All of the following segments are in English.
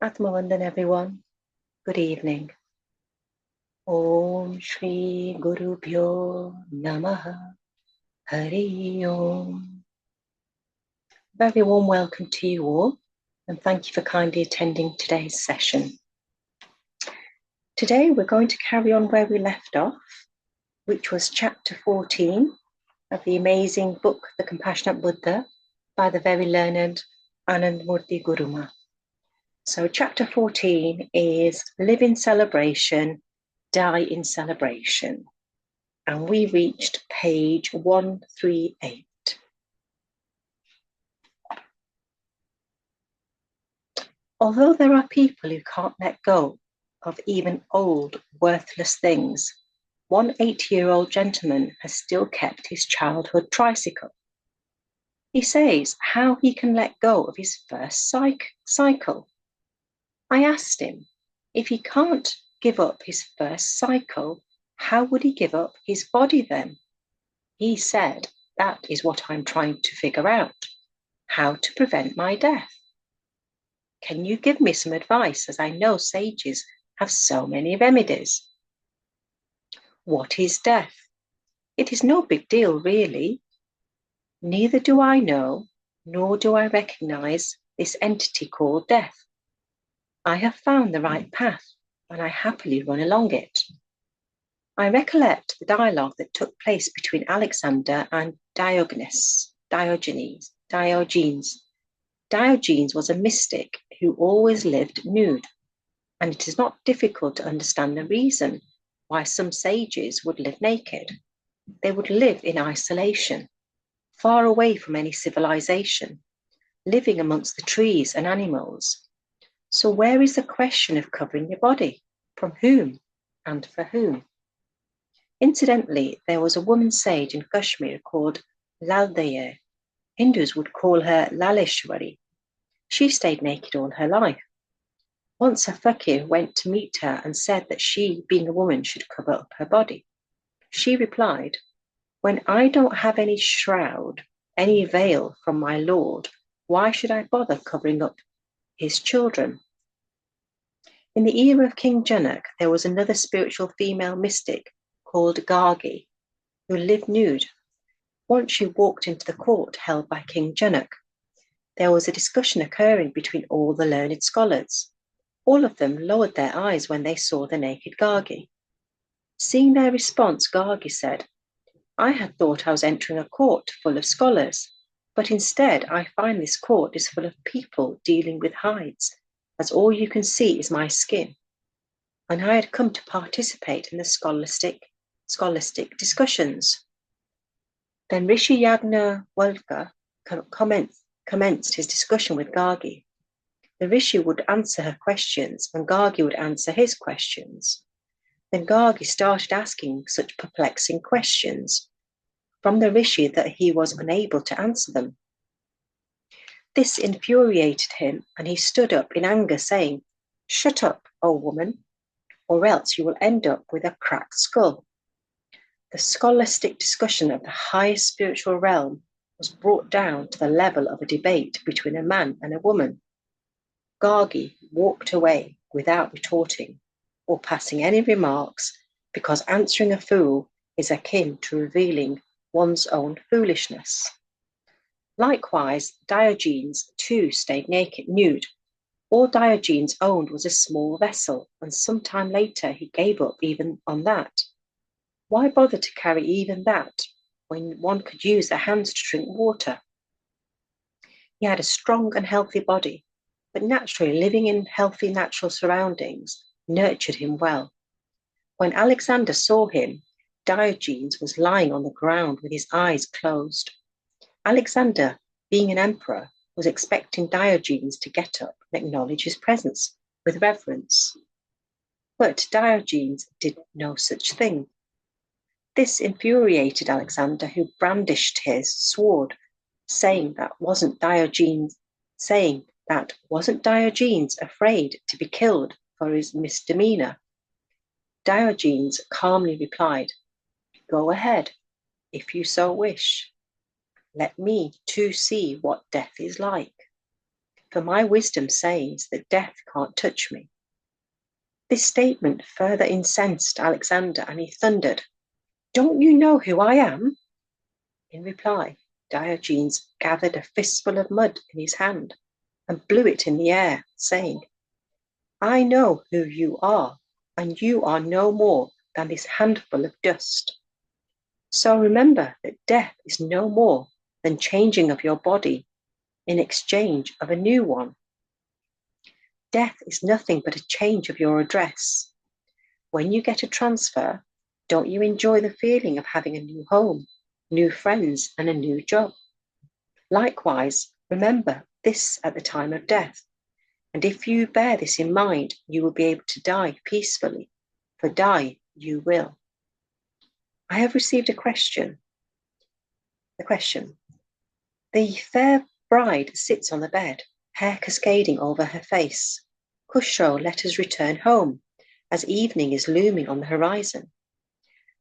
Atmavandan everyone. Good evening. Om Shri Guru Pyo Namaha Hari Om. Very warm welcome to you all, and thank you for kindly attending today's session. Today we're going to carry on where we left off, which was chapter 14 of the amazing book, The Compassionate Buddha, by the very learned Anandamurti Guruma. So chapter 14 is Live in Celebration, Die in Celebration. And we reached page 138. Although there are people who can't let go of even old, worthless things, one 80-year-old gentleman has still kept his childhood tricycle. He says how he can let go of his first cycle. I asked him, if he can't give up his first cycle, how would he give up his body then? He said, that is what I'm trying to figure out, how to prevent my death. Can you give me some advice, as I know sages have so many remedies? What is death? It is no big deal, really. Neither do I know, nor do I recognize this entity called death. I have found the right path, and I happily run along it. I recollect the dialogue that took place between Alexander and Diogenes. Diogenes was a mystic who always lived nude, and it is not difficult to understand the reason why some sages would live naked. They would live in isolation, far away from any civilization, living amongst the trees and animals. So where is the question of covering your body? From whom and for whom? Incidentally, there was a woman sage in Kashmir called Laldaye. Hindus would call her Laleshwari. She stayed naked all her life. Once a fakir went to meet her and said that she, being a woman, should cover up her body. She replied, when I don't have any shroud, any veil from my Lord, why should I bother covering up his children? In the era of King Janak, there was another spiritual female mystic called Gargi, who lived nude. Once she walked into the court held by King Janak. There was a discussion occurring between all the learned scholars. All of them lowered their eyes when they saw the naked Gargi. Seeing their response, Gargi said, I had thought I was entering a court full of scholars, but instead I find this court is full of people dealing with hides, as all you can see is my skin. And I had come to participate in the scholastic discussions. Then Rishi Yagna-Walka commenced his discussion with Gargi. The Rishi would answer her questions and Gargi would answer his questions. Then Gargi started asking such perplexing questions from the Rishi that he was unable to answer them. This infuriated him and he stood up in anger saying, Shut up, old woman, or else you will end up with a cracked skull. The scholastic discussion of the highest spiritual realm was brought down to the level of a debate between a man and a woman. Gargi walked away without retorting or passing any remarks, because answering a fool is akin to revealing one's own foolishness. Likewise, Diogenes too stayed nude. All Diogenes owned was a small vessel, and some time later he gave up even on that. Why bother to carry even that when one could use their hands to drink water? He had a strong and healthy body, but naturally living in healthy natural surroundings nurtured him well. When Alexander saw him, Diogenes was lying on the ground with his eyes closed. Alexander, being an emperor, was expecting Diogenes to get up and acknowledge his presence with reverence. But Diogenes did no such thing. This infuriated Alexander, who brandished his sword, saying that wasn't Diogenes afraid to be killed for his misdemeanor. Diogenes calmly replied, Go ahead, if you so wish. Let me too see what death is like. for my wisdom says that death can't touch me. This statement further incensed Alexander, and he thundered, "Don't you know who I am?" In reply, Diogenes gathered a fistful of mud in his hand and blew it in the air, saying, "I know who you are, and you are no more than this handful of dust. So remember that death is no more than changing of your body in exchange of a new one. Death is nothing but a change of your address. When you get a transfer, don't you enjoy the feeling of having a new home, new friends, and a new job? Likewise, remember this at the time of death. And if you bear this in mind, you will be able to die peacefully, for die you will." I have received a question. The question: the fair bride sits on the bed, hair cascading over her face. Khusro, let us return home, as evening is looming on the horizon.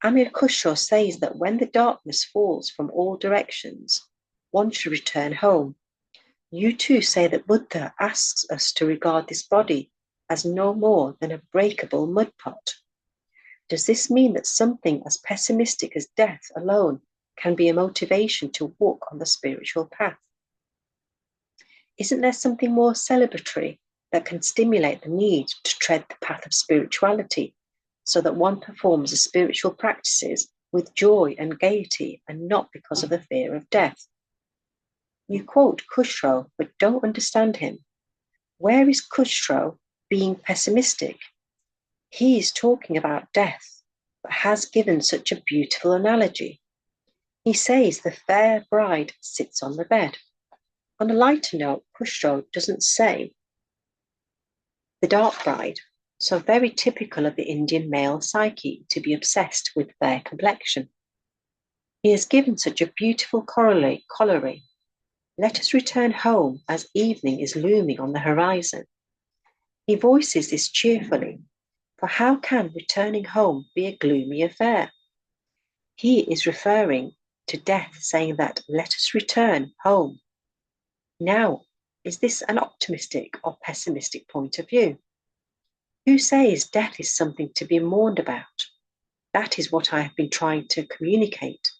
Amir Khusro says that when the darkness falls from all directions, one should return home. You too say that Buddha asks us to regard this body as no more than a breakable mud pot. Does this mean that something as pessimistic as death alone can be a motivation to walk on the spiritual path? Isn't there something more celebratory that can stimulate the need to tread the path of spirituality, so that one performs the spiritual practices with joy and gaiety and not because of the fear of death? You quote Khusro, but don't understand him. Where is Khusro being pessimistic? He is talking about death, but has given such a beautiful analogy. He says the fair bride sits on the bed. On a lighter note, Khusro doesn't say the dark bride, so very typical of the Indian male psyche to be obsessed with fair complexion. He has given such a beautiful corollary. Let us return home as evening is looming on the horizon. He voices this cheerfully, for how can returning home be a gloomy affair? He is referring to death, saying that let us return home. Now, is this an optimistic or pessimistic point of view? Who says death is something to be mourned about? That is what I have been trying to communicate,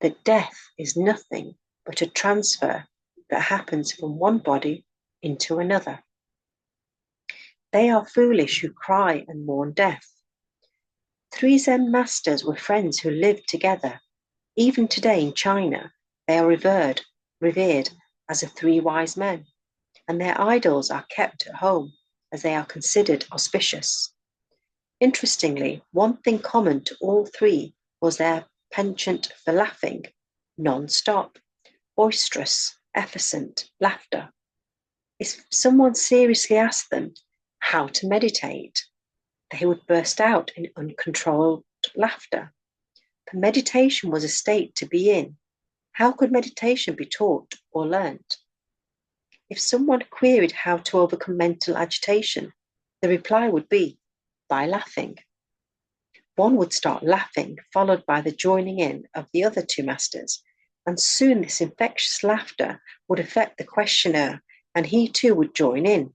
that death is nothing but a transfer that happens from one body into another. They are foolish who cry and mourn death. 3 Zen masters were friends who lived together. Even today in China, they are revered as the 3 wise men, and their idols are kept at home as they are considered auspicious. Interestingly, one thing common to all 3 was their penchant for laughing, non-stop, boisterous, effervescent laughter. If someone seriously asked them how to meditate, they would burst out in uncontrolled laughter. For meditation was a state to be in. How could meditation be taught or learnt? If someone queried how to overcome mental agitation, the reply would be, by laughing. One would start laughing, followed by the joining in of the other 2 masters, and soon this infectious laughter would affect the questioner, and he too would join in,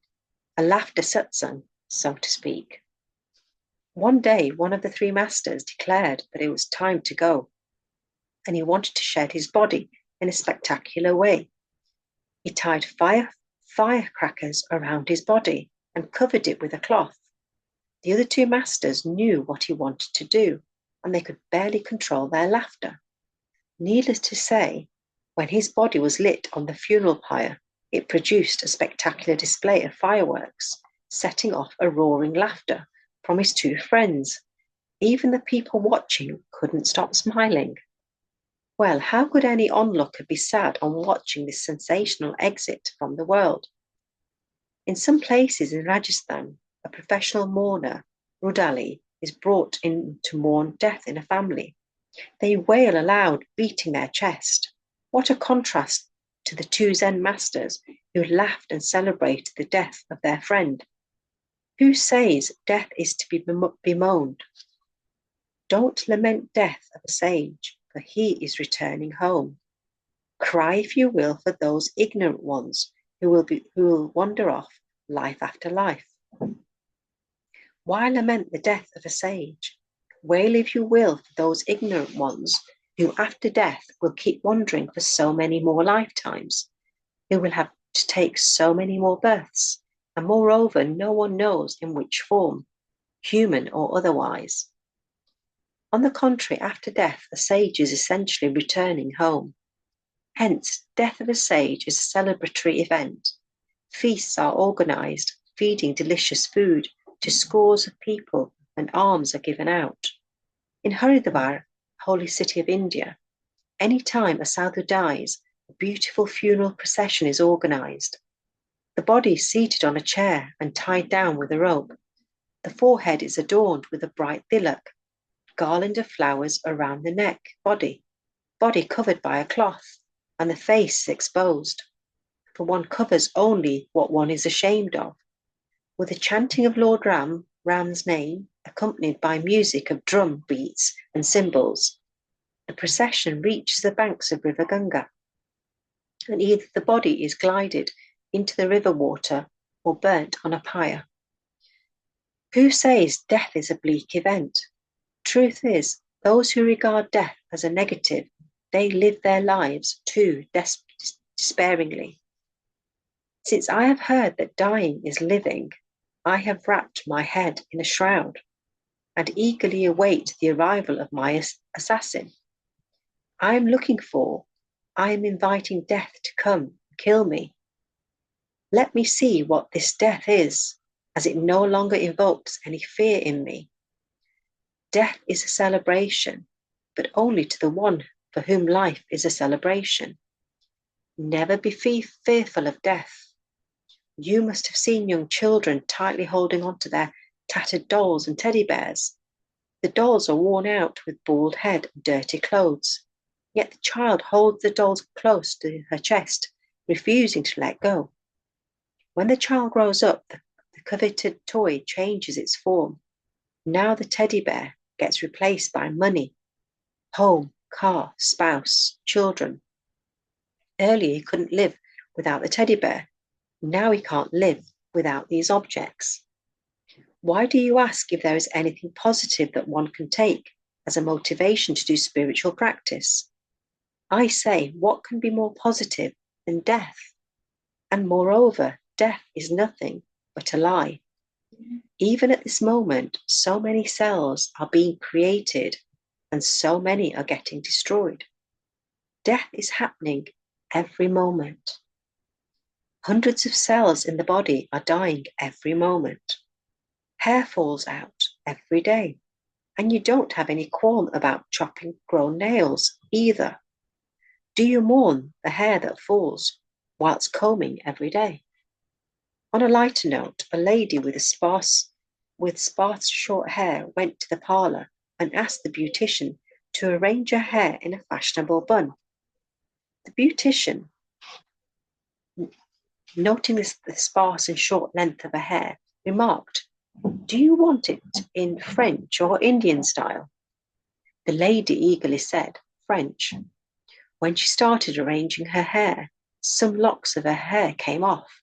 a laughter satsang, so to speak. One day, one of the 3 masters declared that it was time to go, and he wanted to shed his body in a spectacular way. He tied firecrackers around his body and covered it with a cloth. The other 2 masters knew what he wanted to do, and they could barely control their laughter. Needless to say, when his body was lit on the funeral pyre, it produced a spectacular display of fireworks, setting off a roaring laughter from his 2 friends. Even the people watching couldn't stop smiling. Well, how could any onlooker be sad on watching this sensational exit from the world? In some places in Rajasthan, a professional mourner, Rudali, is brought in to mourn death in a family. They wail aloud, beating their chest. What a contrast to the 2 Zen masters who laughed and celebrated the death of their friend. Who says death is to be bemoaned? Don't lament death of a sage, for he is returning home. Cry, if you will, for those ignorant ones who will wander off life after life. Why lament the death of a sage? Wail if you will for those ignorant ones who after death will keep wandering for so many more lifetimes, who will have to take so many more births, and moreover, no one knows in which form, human or otherwise. On the contrary, after death, a sage is essentially returning home. Hence, death of a sage is a celebratory event. Feasts are organized, feeding delicious food to scores of people, and alms are given out. In Haridwar, holy city of India, any time a sadhu dies, a beautiful funeral procession is organized. The body is seated on a chair and tied down with a rope. The forehead is adorned with a bright tilak, garland of flowers around the neck, body covered by a cloth, and the face exposed, for one covers only what one is ashamed of. With the chanting of Lord Ram's name, accompanied by music of drum beats and cymbals, the procession reaches the banks of River Ganga, and either the body is glided into the river water or burnt on a pyre. Who says death is a bleak event? Truth is, those who regard death as a negative, they live their lives too despairingly. Since I have heard that dying is living, I have wrapped my head in a shroud and eagerly await the arrival of my assassin. I am inviting death to come kill me. Let me see what this death is, as it no longer evokes any fear in me. Death is a celebration, but only to the one for whom life is a celebration. Never be fearful of death. You must have seen young children tightly holding on to their tattered dolls and teddy bears. The dolls are worn out with bald head and dirty clothes, yet the child holds the dolls close to her chest, refusing to let go. When the child grows up, the coveted toy changes its form. Now the teddy bear gets replaced by money, home, car, spouse, children. Earlier he couldn't live without the teddy bear. Now he can't live without these objects. Why do you ask if there is anything positive that one can take as a motivation to do spiritual practice? I say, what can be more positive than death? And moreover, death is nothing but a lie. Even at this moment, so many cells are being created and so many are getting destroyed. Death is happening every moment. Hundreds of cells in the body are dying every moment. Hair falls out every day, and you don't have any qualm about chopping grown nails either. Do you mourn the hair that falls whilst combing every day? On a lighter note, a lady with sparse short hair went to the parlour and asked the beautician to arrange her hair in a fashionable bun. The beautician, noting the sparse and short length of her hair, remarked, "Do you want it in French or Indian style?" The lady eagerly said, "French." When she started arranging her hair, some locks of her hair came off.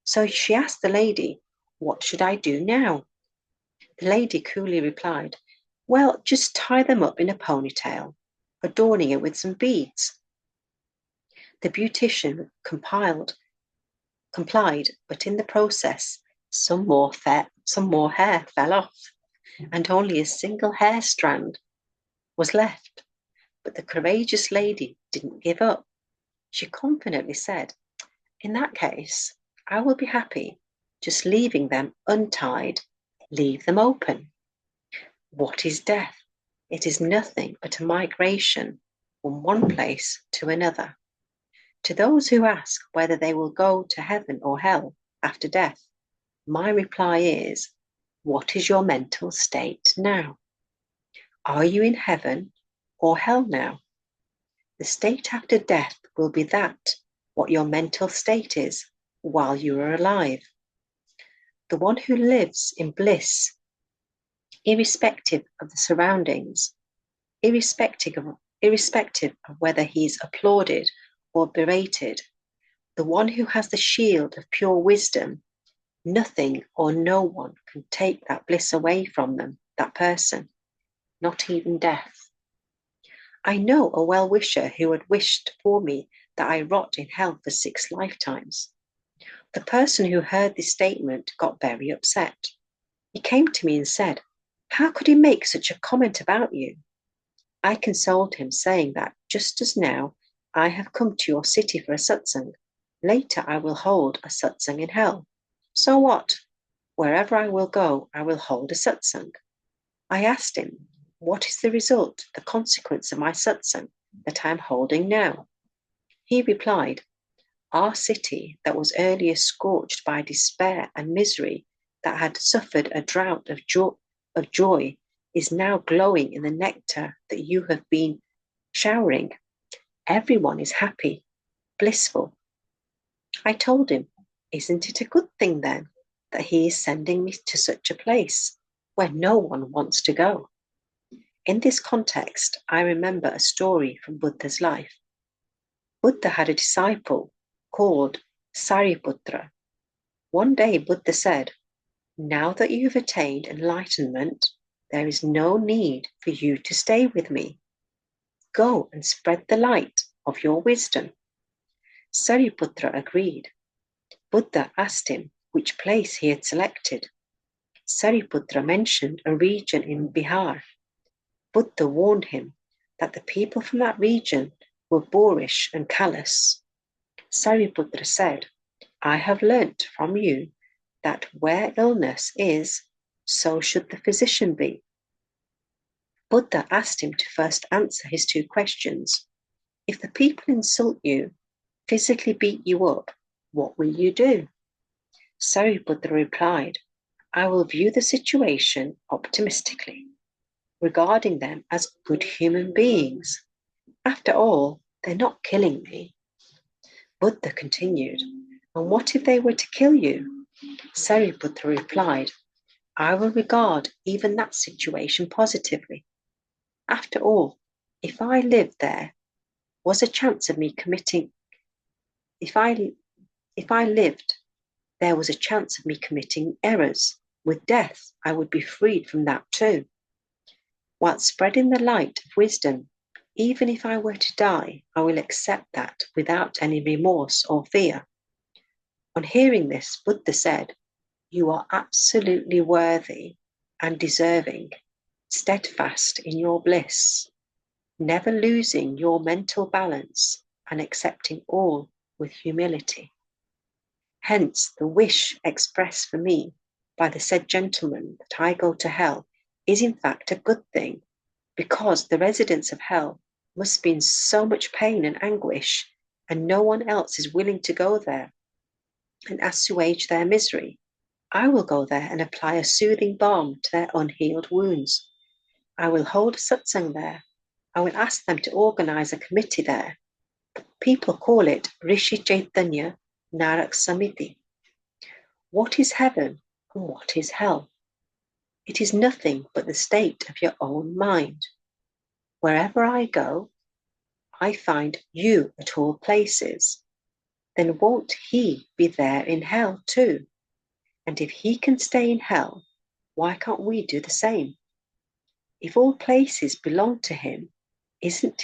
So she asked the lady, "What should I do now?" The lady coolly replied, "Well, just tie them up in a ponytail, adorning it with some beads." The beautician complied, but in the process, some more hair fell off, and only a single hair strand was left. But the courageous lady didn't give up. She confidently said, "In that case, I will be happy just leaving them untied, leave them open." What is death? It is nothing but a migration from one place to another. To those who ask whether they will go to heaven or hell after death, my reply is, what is your mental state now? Are you in heaven or hell now? The state after death will be what your mental state is while you are alive. The one who lives in bliss, irrespective of the surroundings, irrespective of whether he's applauded or berated, The one who has the shield of pure wisdom, nothing or no one can take that bliss away from them, that person, not even death. I know a well-wisher who had wished for me that I rot in hell for 6 lifetimes. The person who heard this statement got very upset. He came to me and said, "How could he make such a comment about you?" I consoled him, saying that just as now I have come to your city for a satsang, later I will hold a satsang in hell. So what? Wherever I will go, I will hold a satsang. I asked him, what is the result, the consequence of my satsang that I am holding now? He replied, our city that was earlier scorched by despair and misery, that had suffered a drought of joy, is now glowing in the nectar that you have been showering. Everyone is happy, blissful. I told him, isn't it a good thing then that he is sending me to such a place where no one wants to go? In this context, I remember a story from Buddha's life. Buddha had a disciple called Sariputra. One day Buddha said, now that you have attained enlightenment, there is no need for you to stay with me. Go and spread the light of your wisdom. Sariputra agreed. Buddha asked him which place he had selected. Sariputra mentioned a region in Bihar. Buddha warned him that the people from that region were boorish and callous. Sariputra said, I have learnt from you that where illness is, so should the physician be. Buddha asked him to first answer his 2 questions. If the people insult you, physically beat you up, what will you do? Sariputra replied, I will view the situation optimistically, regarding them as good human beings. After all, they're not killing me. Buddha continued, and what if they were to kill you? Sariputra replied, I will regard even that situation positively. After all, if I lived there, was a chance of me committing, if I lived, there was a chance of me committing errors. With death, I would be freed from that too. While spreading the light of wisdom, even if I were to die, I will accept that without any remorse or fear. On hearing this, Buddha said, you are absolutely worthy and deserving, steadfast in your bliss, never losing your mental balance and accepting all with humility. Hence, the wish expressed for me by the said gentleman that I go to hell is in fact a good thing, because the residents of hell must be in so much pain and anguish, and no one else is willing to go there and assuage their misery. I will go there and apply a soothing balm to their unhealed wounds. I will hold a satsang there. I will ask them to organize a committee there. People call it Rishi Chaitanya Narak Samiti. What is heaven and what is hell? It is nothing but the state of your own mind. Wherever I go, I find you at all places. Then won't he be there in hell too? And if he can stay in hell, why can't we do the same? If all places belong to him, isn't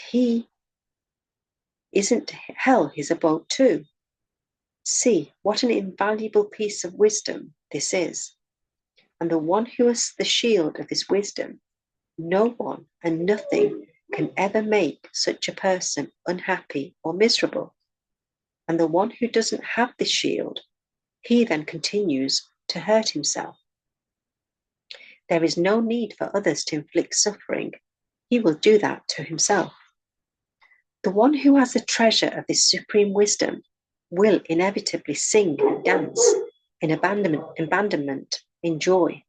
hell his abode too? See what an invaluable piece of wisdom this is. And the one who has the shield of this wisdom, no one and nothing can ever make such a person unhappy or miserable. And the one who doesn't have this shield, he then continues to hurt himself. There is no need for others to inflict suffering. He will do that to himself. The one who has the treasure of this supreme wisdom will inevitably sing and dance in abandonment, in joy.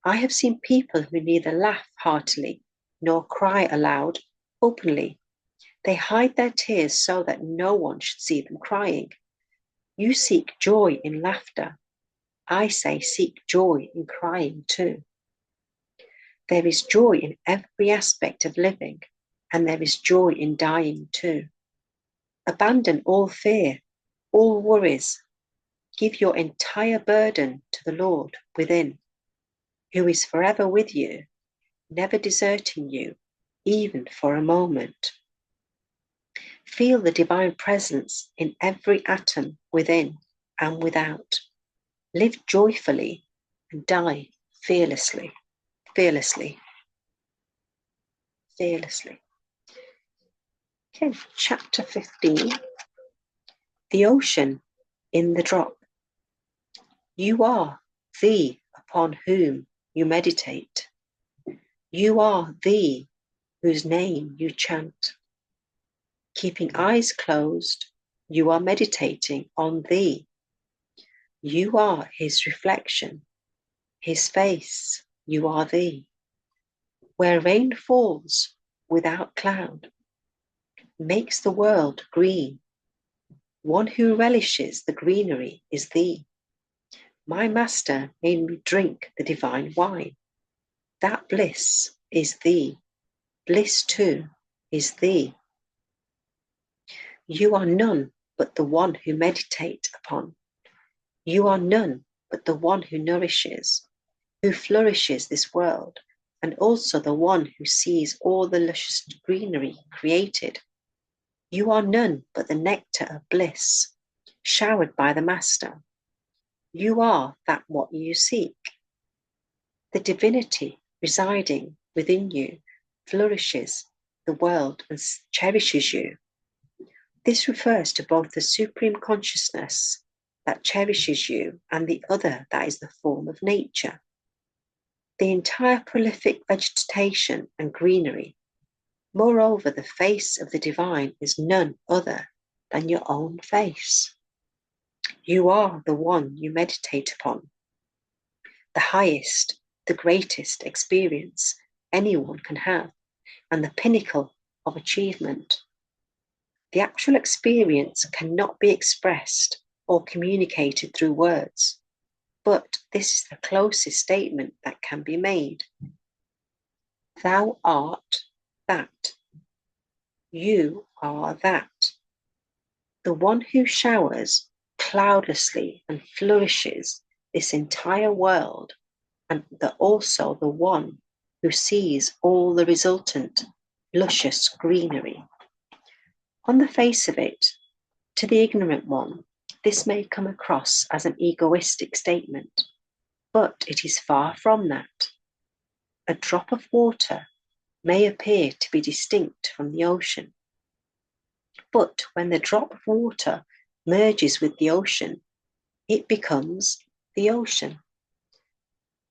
I have seen people who neither laugh heartily nor cry aloud openly. They hide their tears so that no one should see them crying. You seek joy in laughter. I say seek joy in crying too. There is joy in every aspect of living, and there is joy in dying too. Abandon all fear. all worries. Give your entire burden to the Lord within, who is forever with you, never deserting you, even for a moment. Feel the divine presence in every atom within and without. Live joyfully and die fearlessly, fearlessly, fearlessly. Okay, chapter 15. The ocean in the drop. You are the upon whom you meditate. You are the whose name you chant. Keeping eyes closed, you are meditating on thee. You are his reflection, his face, you are thee. Where rain falls without cloud, makes the world green. One who relishes the greenery is thee. My master made me drink the divine wine. That bliss is thee. Bliss too is thee. You are none but the one who meditate upon. You are none but the one who nourishes, who flourishes this world, and also the one who sees all the luscious greenery created. You are none but the nectar of bliss, showered by the Master. You are that what you seek. The divinity residing within you flourishes the world and cherishes you. This refers to both the supreme consciousness that cherishes you and the other that is the form of nature. The entire prolific vegetation and greenery. Moreover, the face of the divine is none other than your own face. You are the one you meditate upon. The highest, the greatest experience anyone can have, and the pinnacle of achievement. The actual experience cannot be expressed or communicated through words, but this is the closest statement that can be made. Thou art that. You are that. The one who showers cloudlessly and flourishes this entire world, and also the one who sees all the resultant luscious greenery. On the face of it, to the ignorant one, this may come across as an egoistic statement, but it is far from that. A drop of water may appear to be distinct from the ocean, but when the drop of water merges with the ocean, it becomes the ocean.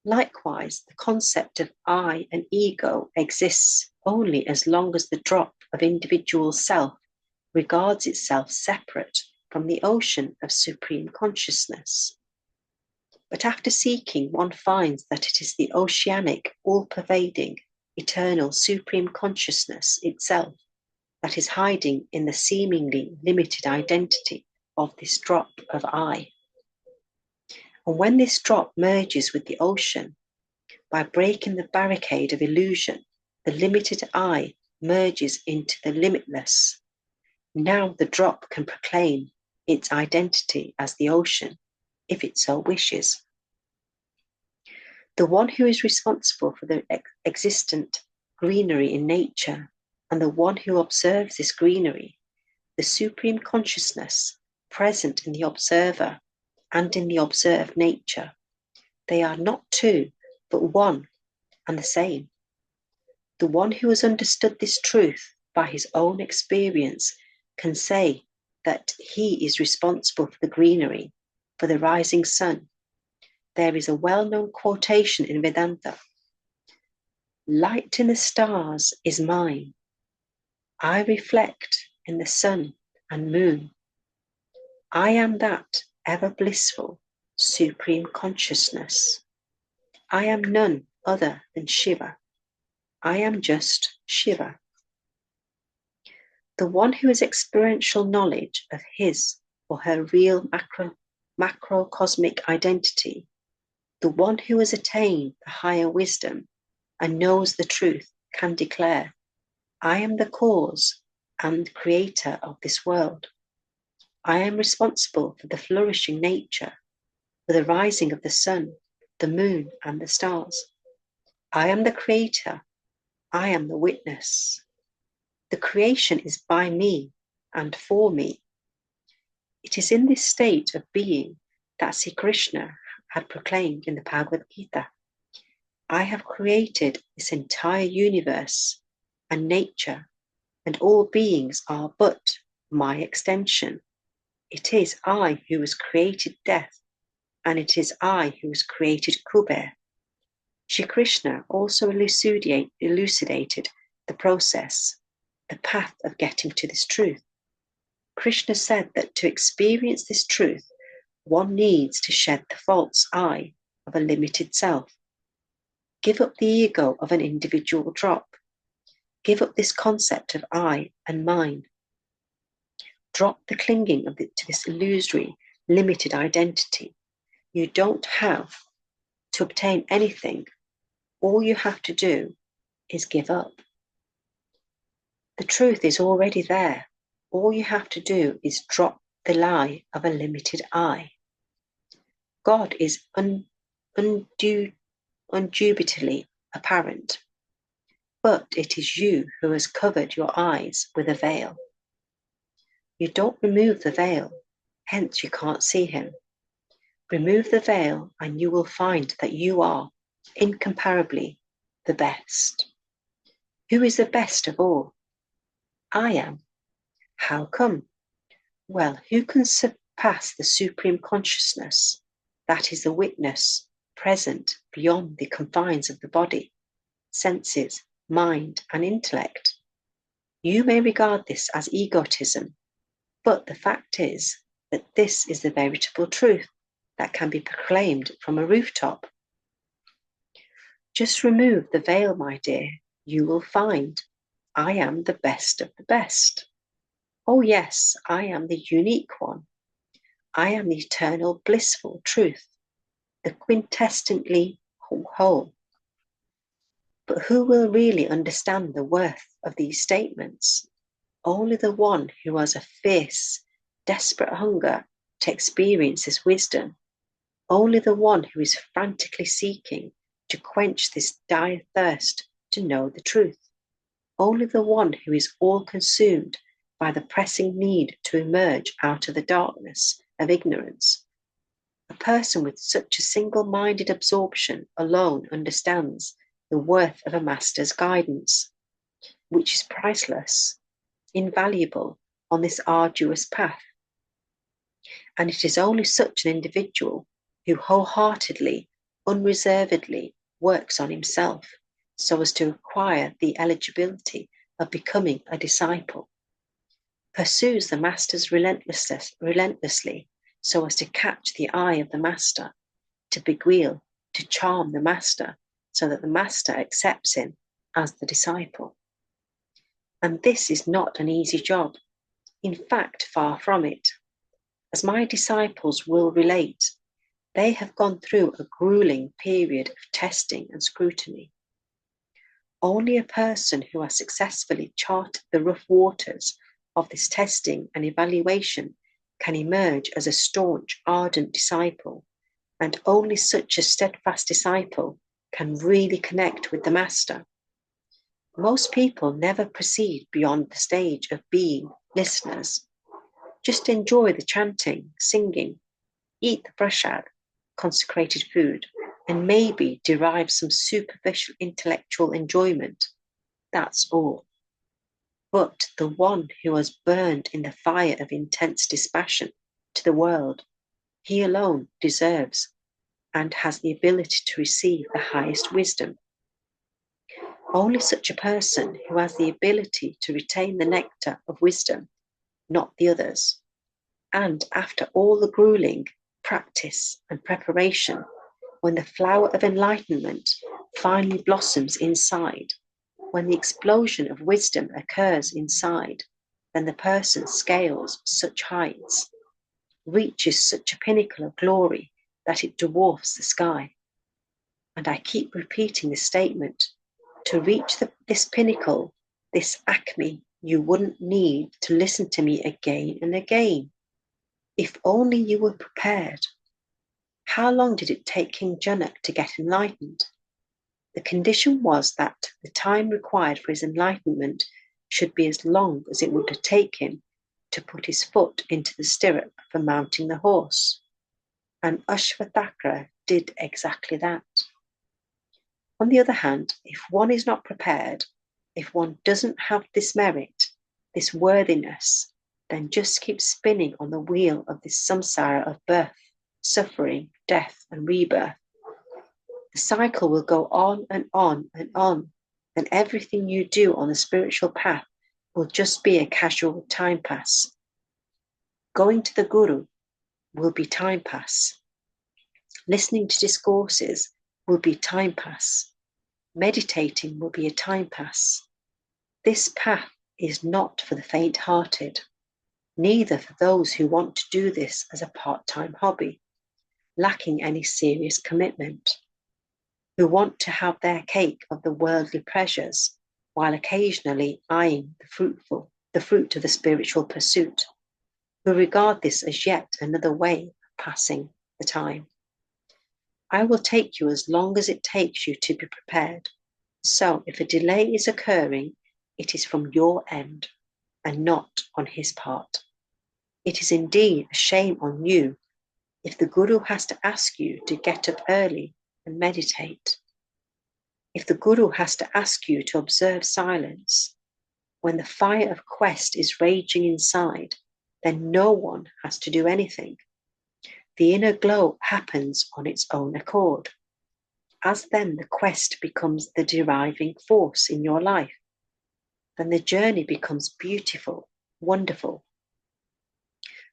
Likewise, the concept of I and ego exists only as long as the drop of individual self regards itself separate from the ocean of supreme consciousness. But after seeking, one finds that it is the oceanic, all-pervading, eternal, supreme consciousness itself that is hiding in the seemingly limited identity of this drop of I. And when this drop merges with the ocean, by breaking the barricade of illusion, the limited I merges into the limitless. Now the drop can proclaim its identity as the ocean, if it so wishes. The one who is responsible for the existent greenery in nature, and the one who observes this greenery, the supreme consciousness present in the observer and in the observed nature, they are not two, but one and the same. The one who has understood this truth by his own experience can say that he is responsible for the greenery, for the rising sun. There is a well-known quotation in Vedanta. Light in the stars is mine. I reflect in the sun and moon. I am that ever blissful, supreme consciousness. I am none other than Shiva. I am just Shiva. The one who has experiential knowledge of his or her real macrocosmic identity, the one who has attained the higher wisdom and knows the truth, can declare, I am the cause and creator of this world. I am responsible for the flourishing nature, for the rising of the sun, the moon, and the stars. I am the creator. I am the witness. The creation is by me and for me. It is in this state of being that Sri Krishna had proclaimed in the Bhagavad Gita, I have created this entire universe, and nature and all beings are but my extension. It is I who has created death, and it is I who has created Kuber. Shri Krishna also elucidated the process, the path of getting to this truth. Krishna said that to experience this truth, one needs to shed the false I of a limited self. Give up the ego of an individual drop. Give up this concept of I and mine. Drop the clinging to this illusory, limited identity. You don't have to obtain anything. All you have to do is give up. The truth is already there. All you have to do is drop the lie of a limited I. God is undubitably apparent, but it is you who has covered your eyes with a veil. You don't remove the veil, hence you can't see him. Remove the veil and you will find that you are incomparably the best. Who is the best of all? I am. How come? Well, who can surpass the supreme consciousness that is the witness present beyond the confines of the body, senses, mind, and intellect? You may regard this as egotism, but the fact is that this is the veritable truth that can be proclaimed from a rooftop. Just remove the veil, my dear. You will find I am the best of the best. Oh yes, I am the unique one. I am the eternal blissful truth, the quintessentially whole. But who will really understand the worth of these statements? Only the one who has a fierce, desperate hunger to experience this wisdom. Only the one who is frantically seeking to quench this dire thirst to know the truth. Only the one who is all consumed by the pressing need to emerge out of the darkness of ignorance. A person with such a single-minded absorption alone understands the worth of a master's guidance, which is priceless, invaluable on this arduous path. And it is only such an individual who wholeheartedly, unreservedly works on himself so as to acquire the eligibility of becoming a disciple, pursues the masters relentlessly so as to catch the eye of the master, to beguile, to charm the master so that the master accepts him as the disciple. And this is not an easy job. In fact, far from it. As my disciples will relate, they have gone through a grueling period of testing and scrutiny. Only a person who has successfully charted the rough waters of this testing and evaluation can emerge as a staunch, ardent disciple, and only such a steadfast disciple can really connect with the master. Most people never proceed beyond the stage of being listeners. Just enjoy the chanting, singing, eat the prasad, consecrated food, and maybe derive some superficial intellectual enjoyment. That's all. But the one who has burned in the fire of intense dispassion to the world, he alone deserves and has the ability to receive the highest wisdom. Only such a person who has the ability to retain the nectar of wisdom, not the others. And after all the grueling practice and preparation, when the flower of enlightenment finally blossoms inside, when the explosion of wisdom occurs inside, then the person scales such heights, reaches such a pinnacle of glory that it dwarfs the sky. And I keep repeating this statement. To reach this pinnacle, this acme, you wouldn't need to listen to me again and again. If only you were prepared. How long did it take King Janak to get enlightened? The condition was that the time required for his enlightenment should be as long as it would take him to put his foot into the stirrup for mounting the horse. And Ashvathakra did exactly that. On the other hand, if one is not prepared, if one doesn't have this merit, this worthiness, then just keep spinning on the wheel of this samsara of birth, suffering, death, and rebirth. The cycle will go on and on and on, and everything you do on the spiritual path will just be a casual time pass. Going to the Guru will be time pass. Listening to discourses will be time pass. Meditating will be a time pass. This path is not for the faint-hearted, neither for those who want to do this as a part-time hobby, lacking any serious commitment, who want to have their cake of the worldly pleasures while occasionally eyeing the fruit of the spiritual pursuit, who regard this as yet another way of passing the time. I will take you as long as it takes you to be prepared. So if a delay is occurring, it is from your end and not on his part. It is indeed a shame on you if the Guru has to ask you to get up early and meditate. If the Guru has to ask you to observe silence, when the fire of quest is raging inside, then no one has to do anything. The inner glow happens on its own accord. As then the quest becomes the deriving force in your life, then the journey becomes beautiful, wonderful.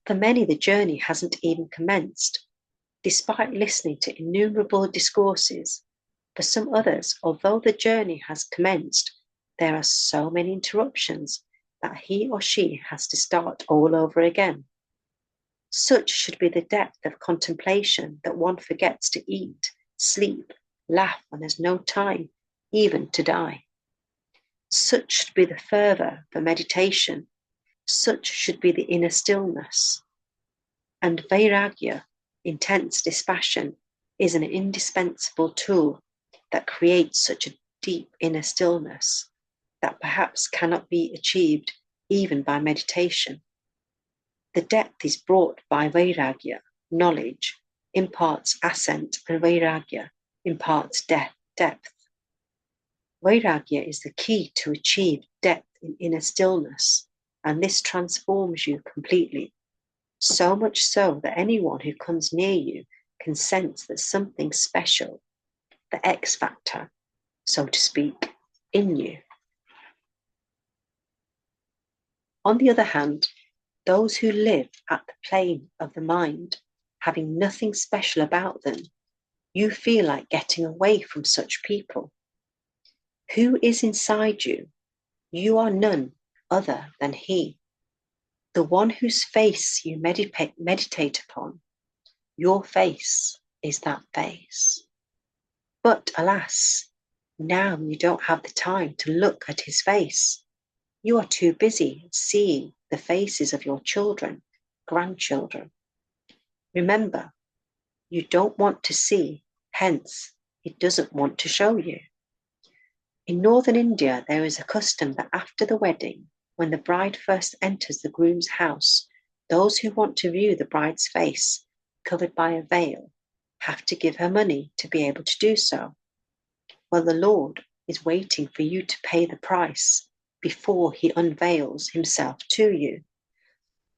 For many, the journey hasn't even commenced, despite listening to innumerable discourses. For some others, although the journey has commenced, there are so many interruptions that he or she has to start all over again. Such should be the depth of contemplation that one forgets to eat, sleep, laugh, and there's no time even to die. Such should be the fervour for meditation. Such should be the inner stillness. And vairagya, intense dispassion, is an indispensable tool that creates such a deep inner stillness that perhaps cannot be achieved even by meditation. The depth is brought by vairagya, knowledge, imparts ascent, and vairagya imparts depth. Vairagya is the key to achieve depth in inner stillness, and this transforms you completely, so much so that anyone who comes near you can sense that something special, the X factor, so to speak, in you. On the other hand, those who live at the plane of the mind, having nothing special about them, you feel like getting away from such people. Who is inside you? You are none other than he, the one whose face you meditate upon. Your face is that face. But alas, now you don't have the time to look at his face. You are too busy seeing the faces of your children, grandchildren. Remember, you don't want to see, hence, it doesn't want to show you. In northern India, there is a custom that after the wedding, when the bride first enters the groom's house, those who want to view the bride's face, covered by a veil, have to give her money to be able to do so. Well, the Lord is waiting for you to pay the price before he unveils himself to you.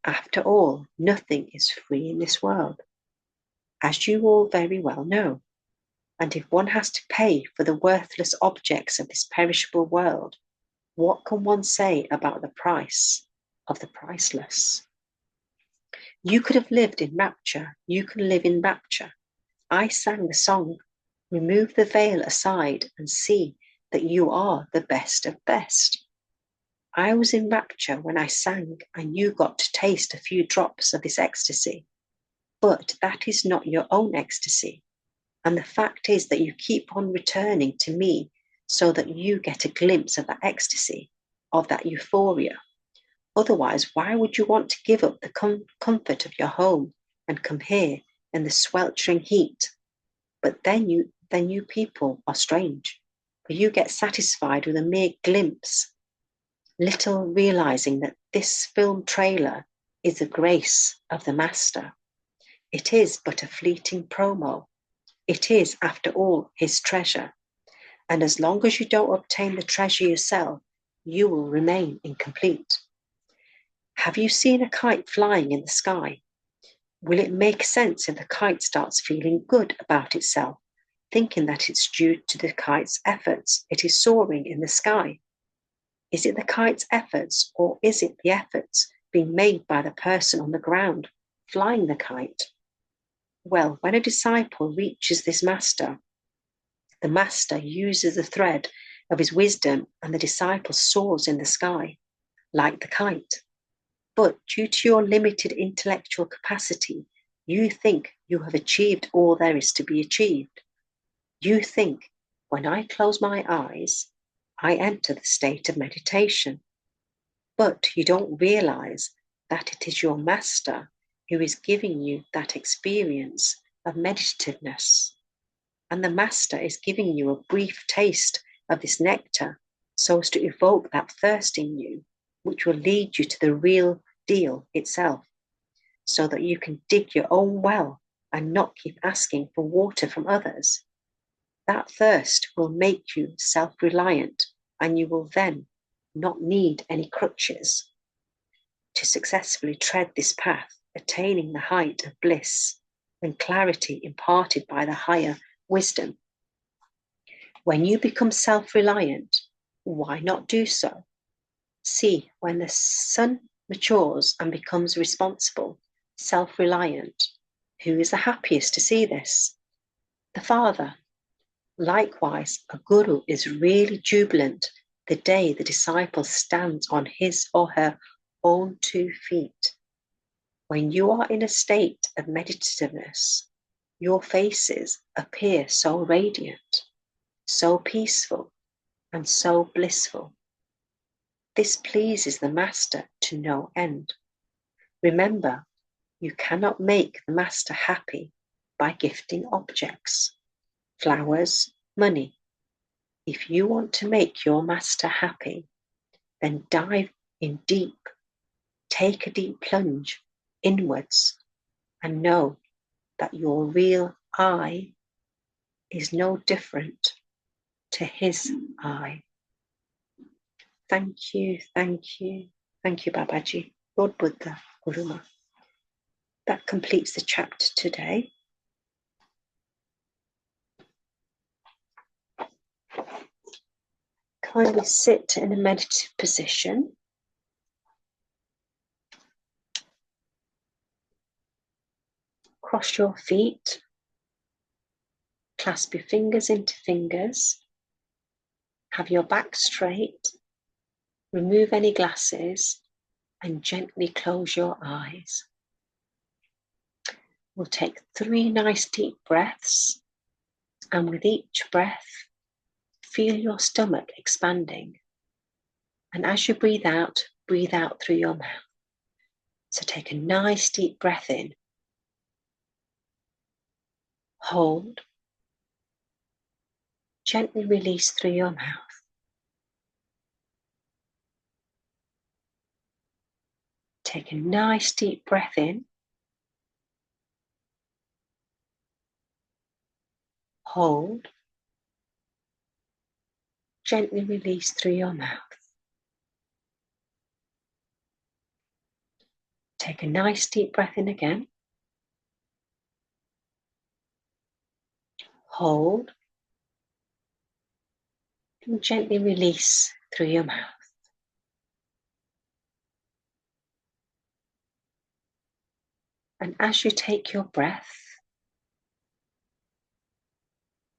After all, nothing is free in this world, as you all very well know. And if one has to pay for the worthless objects of this perishable world, what can one say about the price of the priceless? You could have lived in rapture. You can live in rapture. I sang the song, remove the veil aside and see that you are the best of best. I was in rapture when I sang and you got to taste a few drops of this ecstasy. But that is not your own ecstasy. And the fact is that you keep on returning to me so that you get a glimpse of that ecstasy, of that euphoria. Otherwise, why would you want to give up the comfort of your home and come here in the sweltering heat? But then you people are strange, for you get satisfied with a mere glimpse, little realizing that this film trailer is the grace of the Master. It is but a fleeting promo. It is, after all, his treasure. And as long as you don't obtain the treasure yourself, you will remain incomplete. Have you seen a kite flying in the sky? Will it make sense if the kite starts feeling good about itself, thinking that it's due to the kite's efforts it is soaring in the sky? Is it the kite's efforts, or is it the efforts being made by the person on the ground flying the kite? Well, when a disciple reaches this Master, the Master uses the thread of his wisdom and the disciple soars in the sky, like the kite. But due to your limited intellectual capacity, you think you have achieved all there is to be achieved. You think, when I close my eyes, I enter the state of meditation. But you don't realize that it is your Master who is giving you that experience of meditativeness. And the Master is giving you a brief taste of this nectar so as to evoke that thirst in you, which will lead you to the real deal itself, so that you can dig your own well and not keep asking for water from others. That thirst will make you self-reliant, and you will then not need any crutches to successfully tread this path, attaining the height of bliss and clarity imparted by the higher wisdom. When you become self-reliant, why not do so? See, when the son matures and becomes responsible, self-reliant, who is the happiest to see this? The father. Likewise, a guru is really jubilant the day the disciple stands on his or her own 2 feet. When you are in a state of meditativeness, your faces appear so radiant, so peaceful, and so blissful. This pleases the Master to no end. Remember, you cannot make the Master happy by gifting objects, flowers, money. If you want to make your Master happy, then dive in deep, take a deep plunge inwards, and know that your real I is no different to his I. Thank you, thank you, thank you, Babaji, Lord Buddha, Guruma. That completes the chapter today. Kindly sit in a meditative position. Cross your feet. Clasp your fingers into fingers. Have your back straight. Remove any glasses and gently close your eyes. We'll take 3 nice deep breaths, and with each breath, feel your stomach expanding. And as you breathe out through your mouth. So take a nice deep breath in. Hold. Gently release through your mouth. Take a nice deep breath in. Hold. Gently release through your mouth. Take a nice deep breath in again. Hold. And gently release through your mouth. And as you take your breath,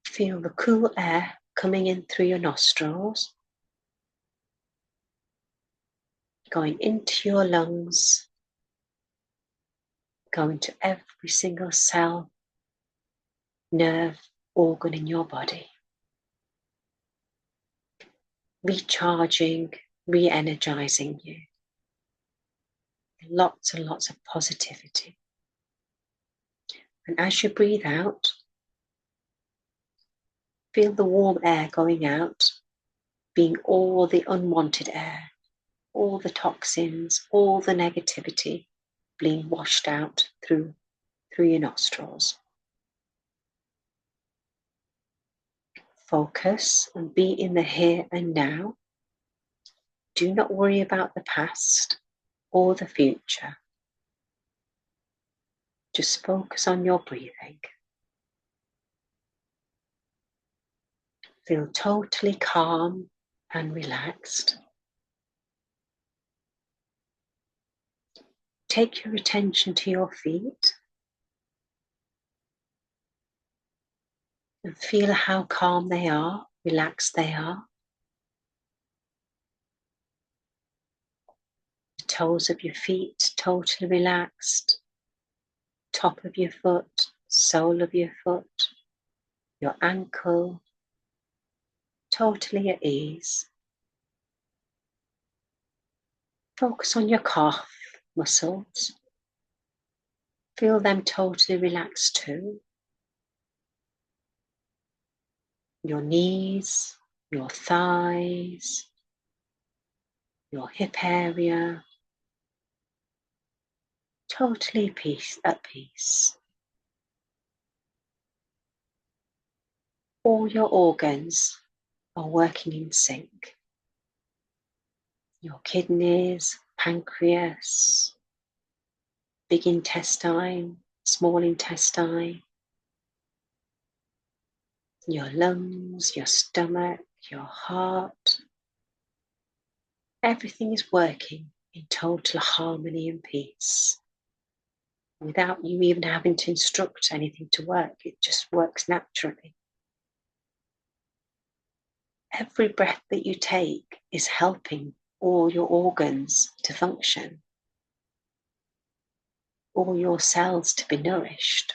feel the cool air coming in through your nostrils, going into your lungs, going to every single cell, nerve, organ in your body. Recharging, re-energizing you. lots and lots of positivity. And as you breathe out, feel the warm air going out, being all the unwanted air, all the toxins, all the negativity being washed out through your nostrils. Focus and be in the here and now. Do not worry about the past or the future. Just focus on your breathing. Feel totally calm and relaxed. Take your attention to your feet and feel how calm they are, relaxed they are. The toes of your feet totally relaxed. Top of your foot, sole of your foot, your ankle, totally at ease. Focus on your calf muscles. Feel them totally relaxed too. Your knees, your thighs, your hip area, totally at peace. All your organs are working in sync. Your kidneys, pancreas, big intestine, small intestine, your lungs, your stomach, your heart. Everything is working in total harmony and peace. Without you even having to instruct anything to work, it just works naturally. Every breath that you take is helping all your organs to function, all your cells to be nourished.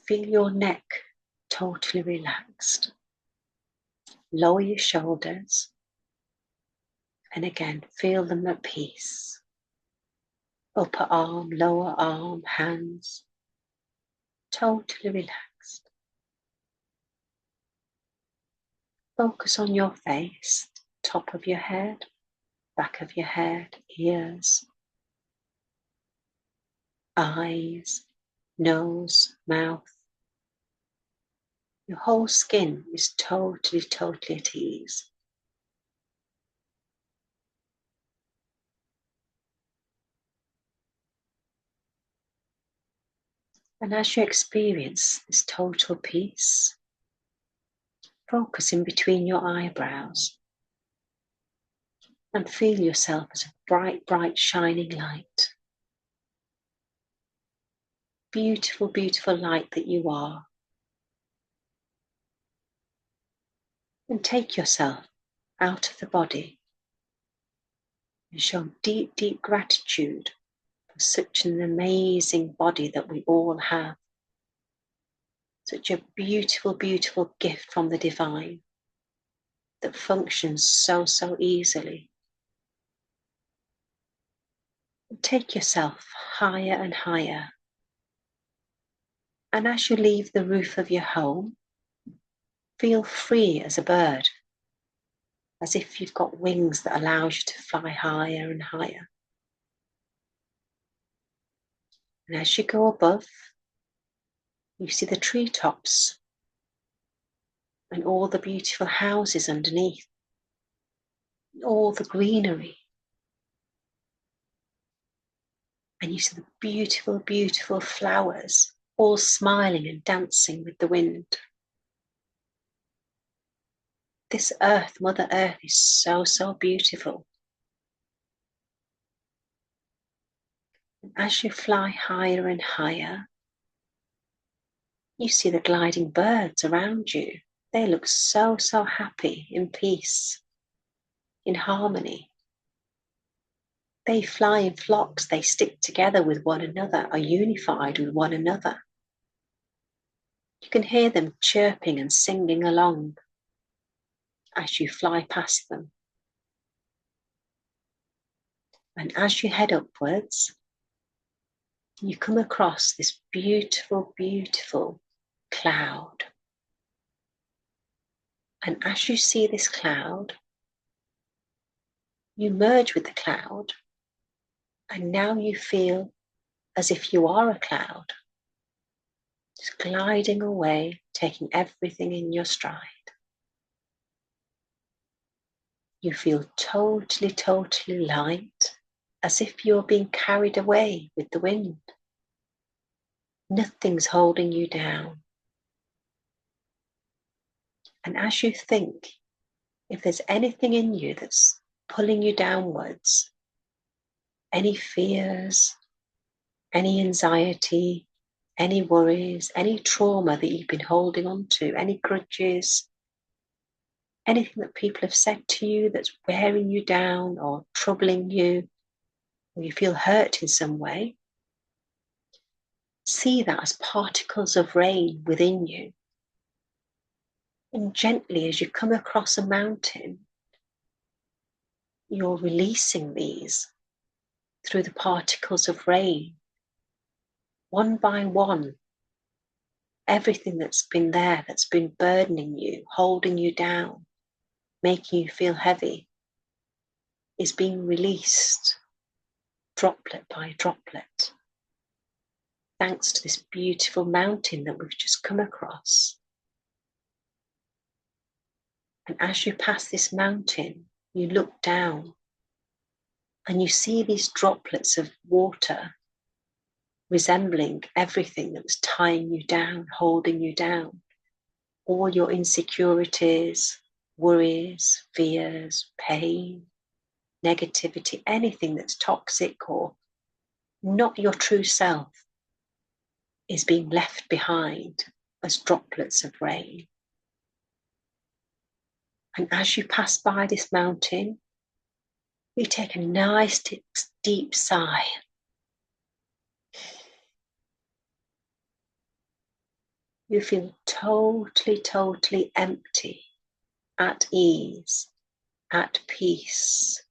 Feel your neck totally relaxed. Lower your shoulders, and again, feel them at peace. Upper arm, lower arm, hands, totally relaxed. Focus on your face, top of your head, back of your head, ears, eyes, nose, mouth. Your whole skin is totally at ease. And as you experience this total peace, focus in between your eyebrows and feel yourself as a bright, shining light. Beautiful, beautiful light that you are. And take yourself out of the body and show deep, deep gratitude for such an amazing body that we all have. Such a beautiful, beautiful gift from the divine that functions so easily. And take yourself higher and higher. And as you leave the roof of your home, feel free as a bird, as if you've got wings that allows you to fly higher and higher. And as you go above, you see the treetops and all the beautiful houses underneath, all the greenery. And you see the beautiful, beautiful flowers all smiling and dancing with the wind. This earth, Mother Earth, is so beautiful. And as you fly higher and higher, you see the gliding birds around you. They look so happy, in peace, in harmony. They fly in flocks, they stick together with one another, are unified with one another. You can hear them chirping and singing along as you fly past them. And as you head upwards, you come across this beautiful, beautiful cloud. And as you see this cloud, you merge with the cloud, and now you feel as if you are a cloud, just gliding away, taking everything in your stride. You feel totally, totally light, as if you're being carried away with the wind. Nothing's holding you down. And as you think, if there's anything in you that's pulling you downwards, any fears, any anxiety, any worries, any trauma that you've been holding on to, any grudges, anything that people have said to you that's wearing you down or troubling you, or you feel hurt in some way, see that as particles of rain within you. And gently, as you come across a mountain, you're releasing these through the particles of rain, one by one. Everything that's been there, that's been burdening you, holding you down, making you feel heavy, is being released droplet by droplet, thanks to this beautiful mountain that we've just come across. And as you pass this mountain, you look down and you see these droplets of water resembling everything that was tying you down, holding you down, all your insecurities, worries, fears, pain, negativity, anything that's toxic or not your true self is being left behind as droplets of rain. And as you pass by this mountain, you take a nice deep sigh. You feel totally, totally empty, at ease, at peace.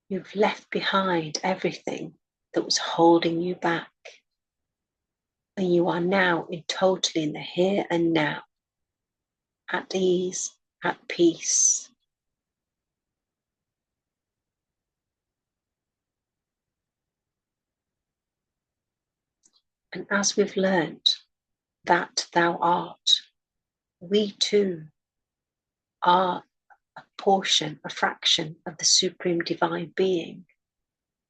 You've left behind everything that was holding you back. And you are now totally in the here and now, at ease, at peace. And as we've learnt that thou art, we too are a portion, a fraction of the Supreme Divine Being.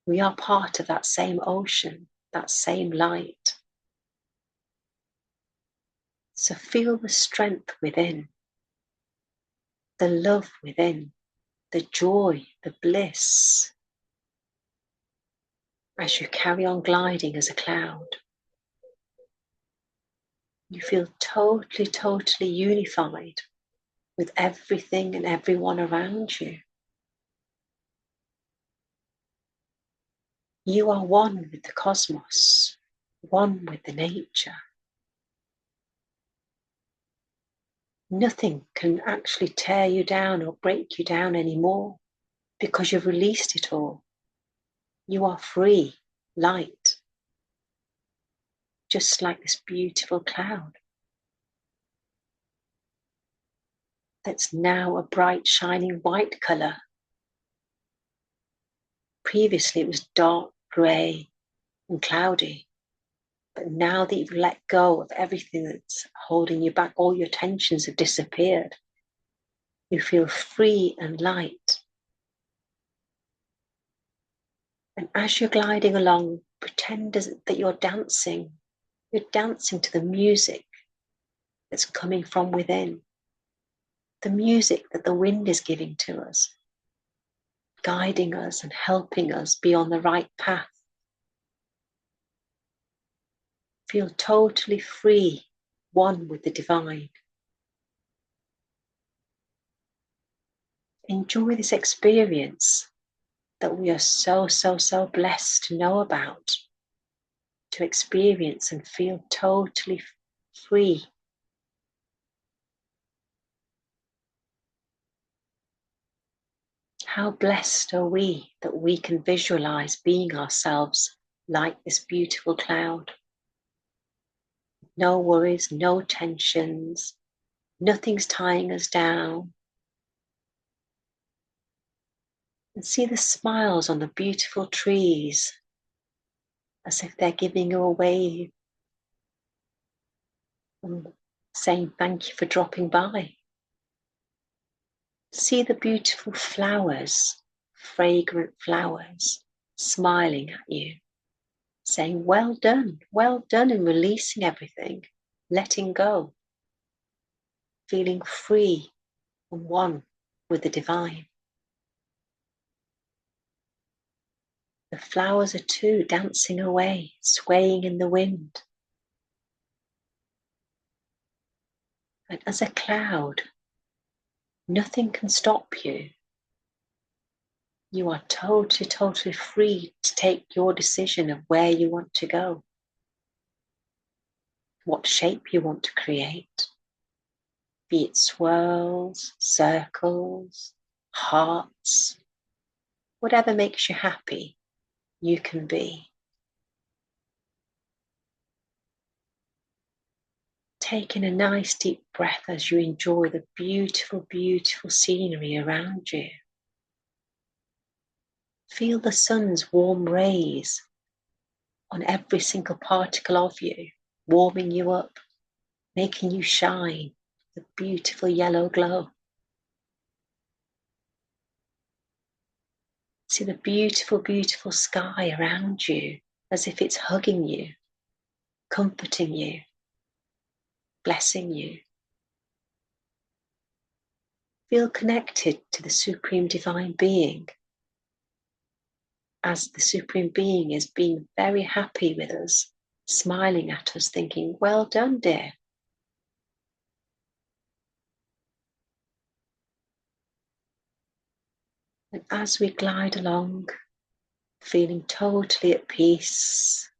We are part of that same ocean, that same light. So feel the strength within, the love within, the joy, the bliss, as you carry on gliding as a cloud. You feel totally, totally unified with everything and everyone around you. You are one with the cosmos, one with the nature. Nothing can actually tear you down or break you down anymore because you've released it all. You are free, light, just like this beautiful cloud that's now a bright, shining white colour. Previously it was dark grey and cloudy, but now that you've let go of everything that's holding you back, all your tensions have disappeared. You feel free and light. And as you're gliding along, pretend that you're dancing. You're dancing to the music that's coming from within, the music that the wind is giving to us, guiding us and helping us be on the right path. Feel totally free, one with the divine. Enjoy this experience that we are so, so, so blessed to know about, to experience and feel totally free. How blessed are we that we can visualize being ourselves like this beautiful cloud. No worries, no tensions, nothing's tying us down. And see the smiles on the beautiful trees, as if they're giving you a wave and saying thank you for dropping by. See the beautiful flowers, fragrant flowers, smiling at you, saying well done, and releasing everything, letting go, feeling free and one with the divine. The flowers are too dancing away, swaying in the wind. And as a cloud, nothing can stop you. You are totally free to take your decision of where you want to go, what shape you want to create, be it swirls, circles, hearts, whatever makes you happy, you can be. Taking a nice deep breath as you enjoy the beautiful, beautiful scenery around you. Feel the sun's warm rays on every single particle of you, warming you up, making you shine, the beautiful yellow glow. See the beautiful, beautiful sky around you as if it's hugging you, comforting you, blessing you. Feel connected to the Supreme Divine Being, as the Supreme Being is being very happy with us, smiling at us, thinking, well done, dear. And as we glide along, feeling totally at peace,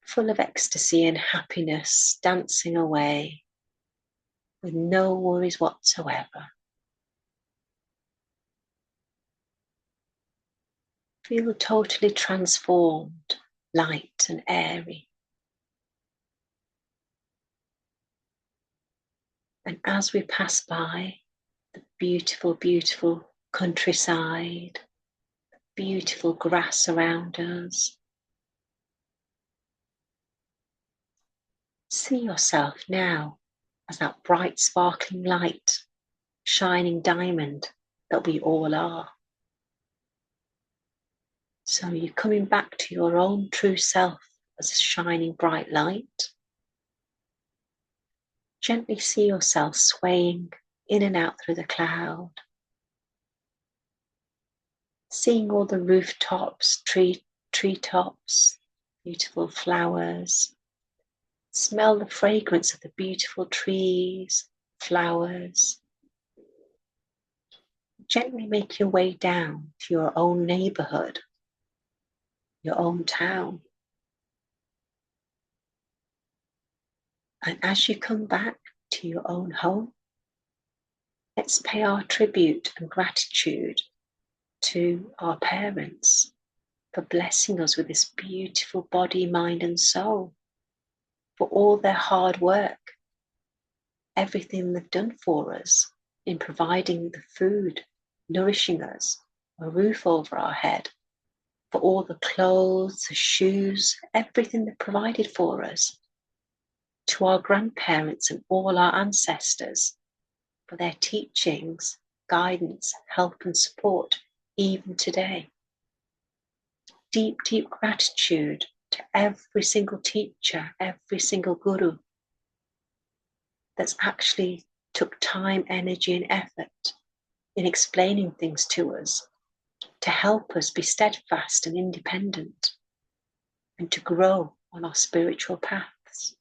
full of ecstasy and happiness, dancing away with no worries whatsoever. Feel totally transformed, light and airy. And as we pass by the beautiful, beautiful countryside, beautiful grass around us, see yourself now as that bright, sparkling light, shining diamond that we all are. So you're coming back to your own true self as a shining bright light. Gently see yourself swaying in and out through the cloud. Seeing all the rooftops, treetops, beautiful flowers. Smell the fragrance of the beautiful trees, flowers. Gently make your way down to your own neighborhood, your own town. And as you come back to your own home, let's pay our tribute and gratitude to our parents for blessing us with this beautiful body, mind, and soul, for all their hard work, everything they've done for us in providing the food, nourishing us, a roof over our head, for all the clothes, the shoes, everything they provided for us, to our grandparents and all our ancestors for their teachings, guidance, help and support, even today. Deep, deep gratitude to every single teacher, every single guru that's actually took time, energy and effort in explaining things to us to help us be steadfast and independent and to grow on our spiritual paths.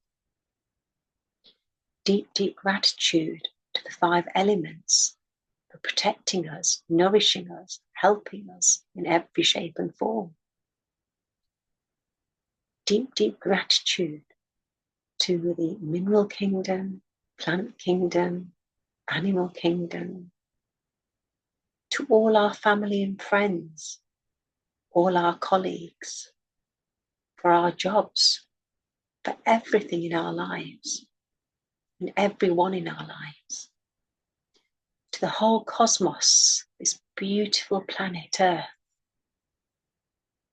Deep, deep gratitude to the 5 elements for protecting us, nourishing us, helping us in every shape and form. Deep, deep gratitude to the mineral kingdom, plant kingdom, animal kingdom, to all our family and friends, all our colleagues, for our jobs, for everything in our lives, and everyone in our lives, to the whole cosmos, this beautiful planet Earth,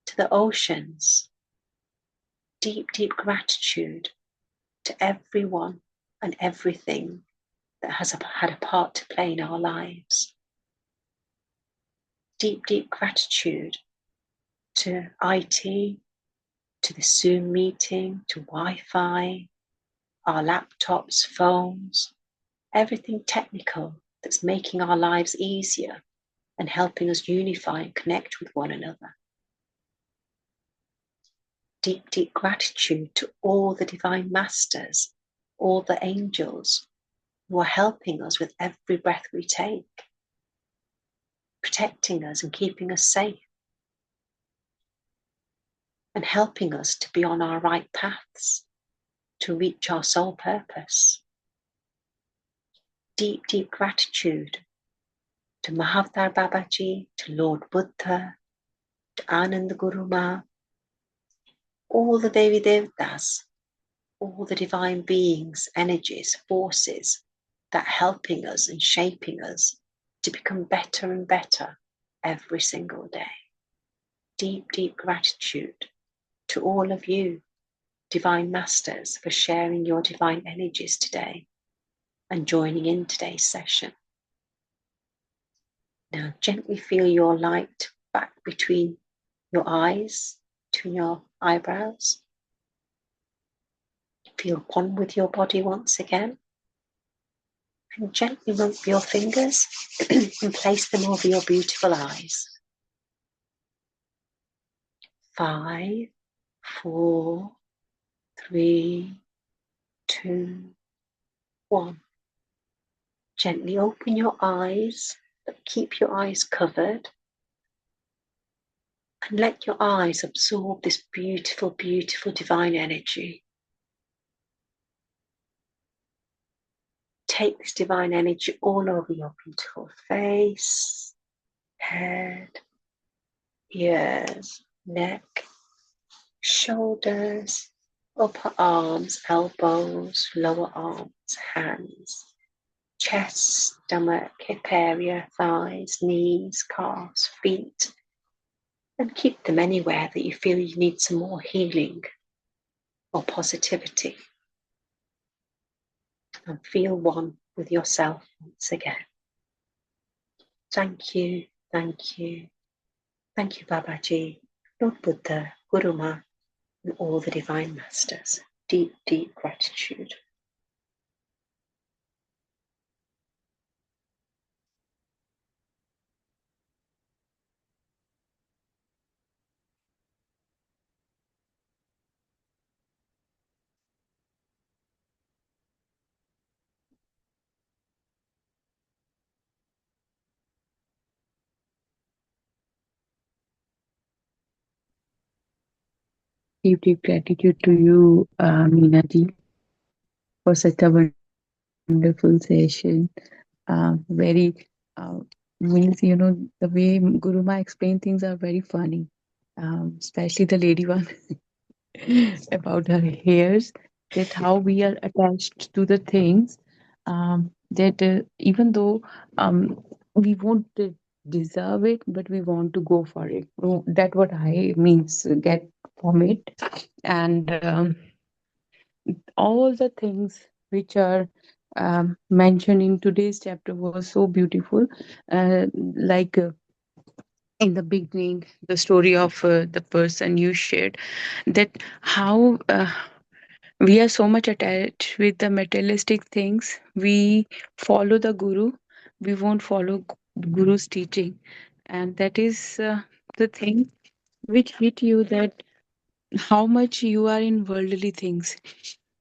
to the oceans, deep, deep gratitude to everyone and everything that has had a part to play in our lives. Deep, deep gratitude to IT, to the Zoom meeting, to Wi-Fi, our laptops, phones, everything technical that's making our lives easier and helping us unify and connect with one another. Deep, deep gratitude to all the divine masters, all the angels who are helping us with every breath we take, protecting us and keeping us safe, and helping us to be on our right paths to reach our soul purpose. Deep, deep gratitude to Mahavtar Babaji, to Lord Buddha, to Ananda Guru Ma, all the Devi Devtas, all the divine beings, energies, forces that are helping us and shaping us to become better and better every single day. Deep, deep gratitude to all of you, divine masters, for sharing your divine energies today and joining in today's session. Now gently feel your light back between your eyes, between your eyebrows. Feel one with your body once again. And gently rub your fingers and place them over your beautiful eyes. 5, 4, 3, 2, 1. Gently open your eyes, but keep your eyes covered. And let your eyes absorb this beautiful, beautiful divine energy. Take this divine energy all over your beautiful face, head, ears, neck, shoulders, upper arms, elbows, lower arms, hands, chest, stomach, hip area, thighs, knees, calves, feet, and keep them anywhere that you feel you need some more healing or positivity. And feel one with yourself once again. Thank you, thank you, thank you, Babaji, Lord Buddha, Guru Ma, and all the divine masters. Deep, deep gratitude. Deep, deep gratitude to you, Meena ji, for such a wonderful session. Very means, the way Guru Ma explain things are very funny, especially the lady one about her hairs, that how we are attached to the things, that even though we won't deserve it, but we want to go for it. Oh, that what I means get from it. And all the things which are mentioned in today's chapter was so beautiful. Like in the beginning, the story of the person you shared, that how we are so much attached with the materialistic things. We follow the guru, we won't follow guru's teaching, and that is the thing which hit you, that how much you are in worldly things.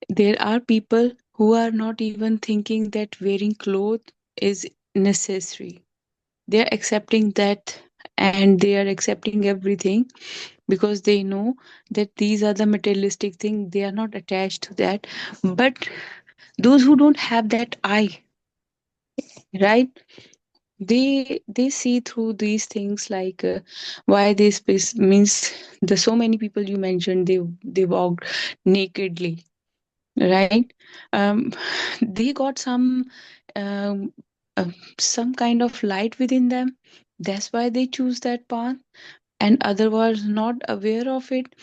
There are people who are not even thinking that wearing clothes is necessary. They are accepting that, and they are accepting everything because they know that these are the materialistic things. They are not attached to that. But those who don't have that eye, right? They see through these things, like why this means the so many people you mentioned, they walked nakedly, right? um they got um, uh, some kind of light within them. That's why they choose that path, and other was not aware of it.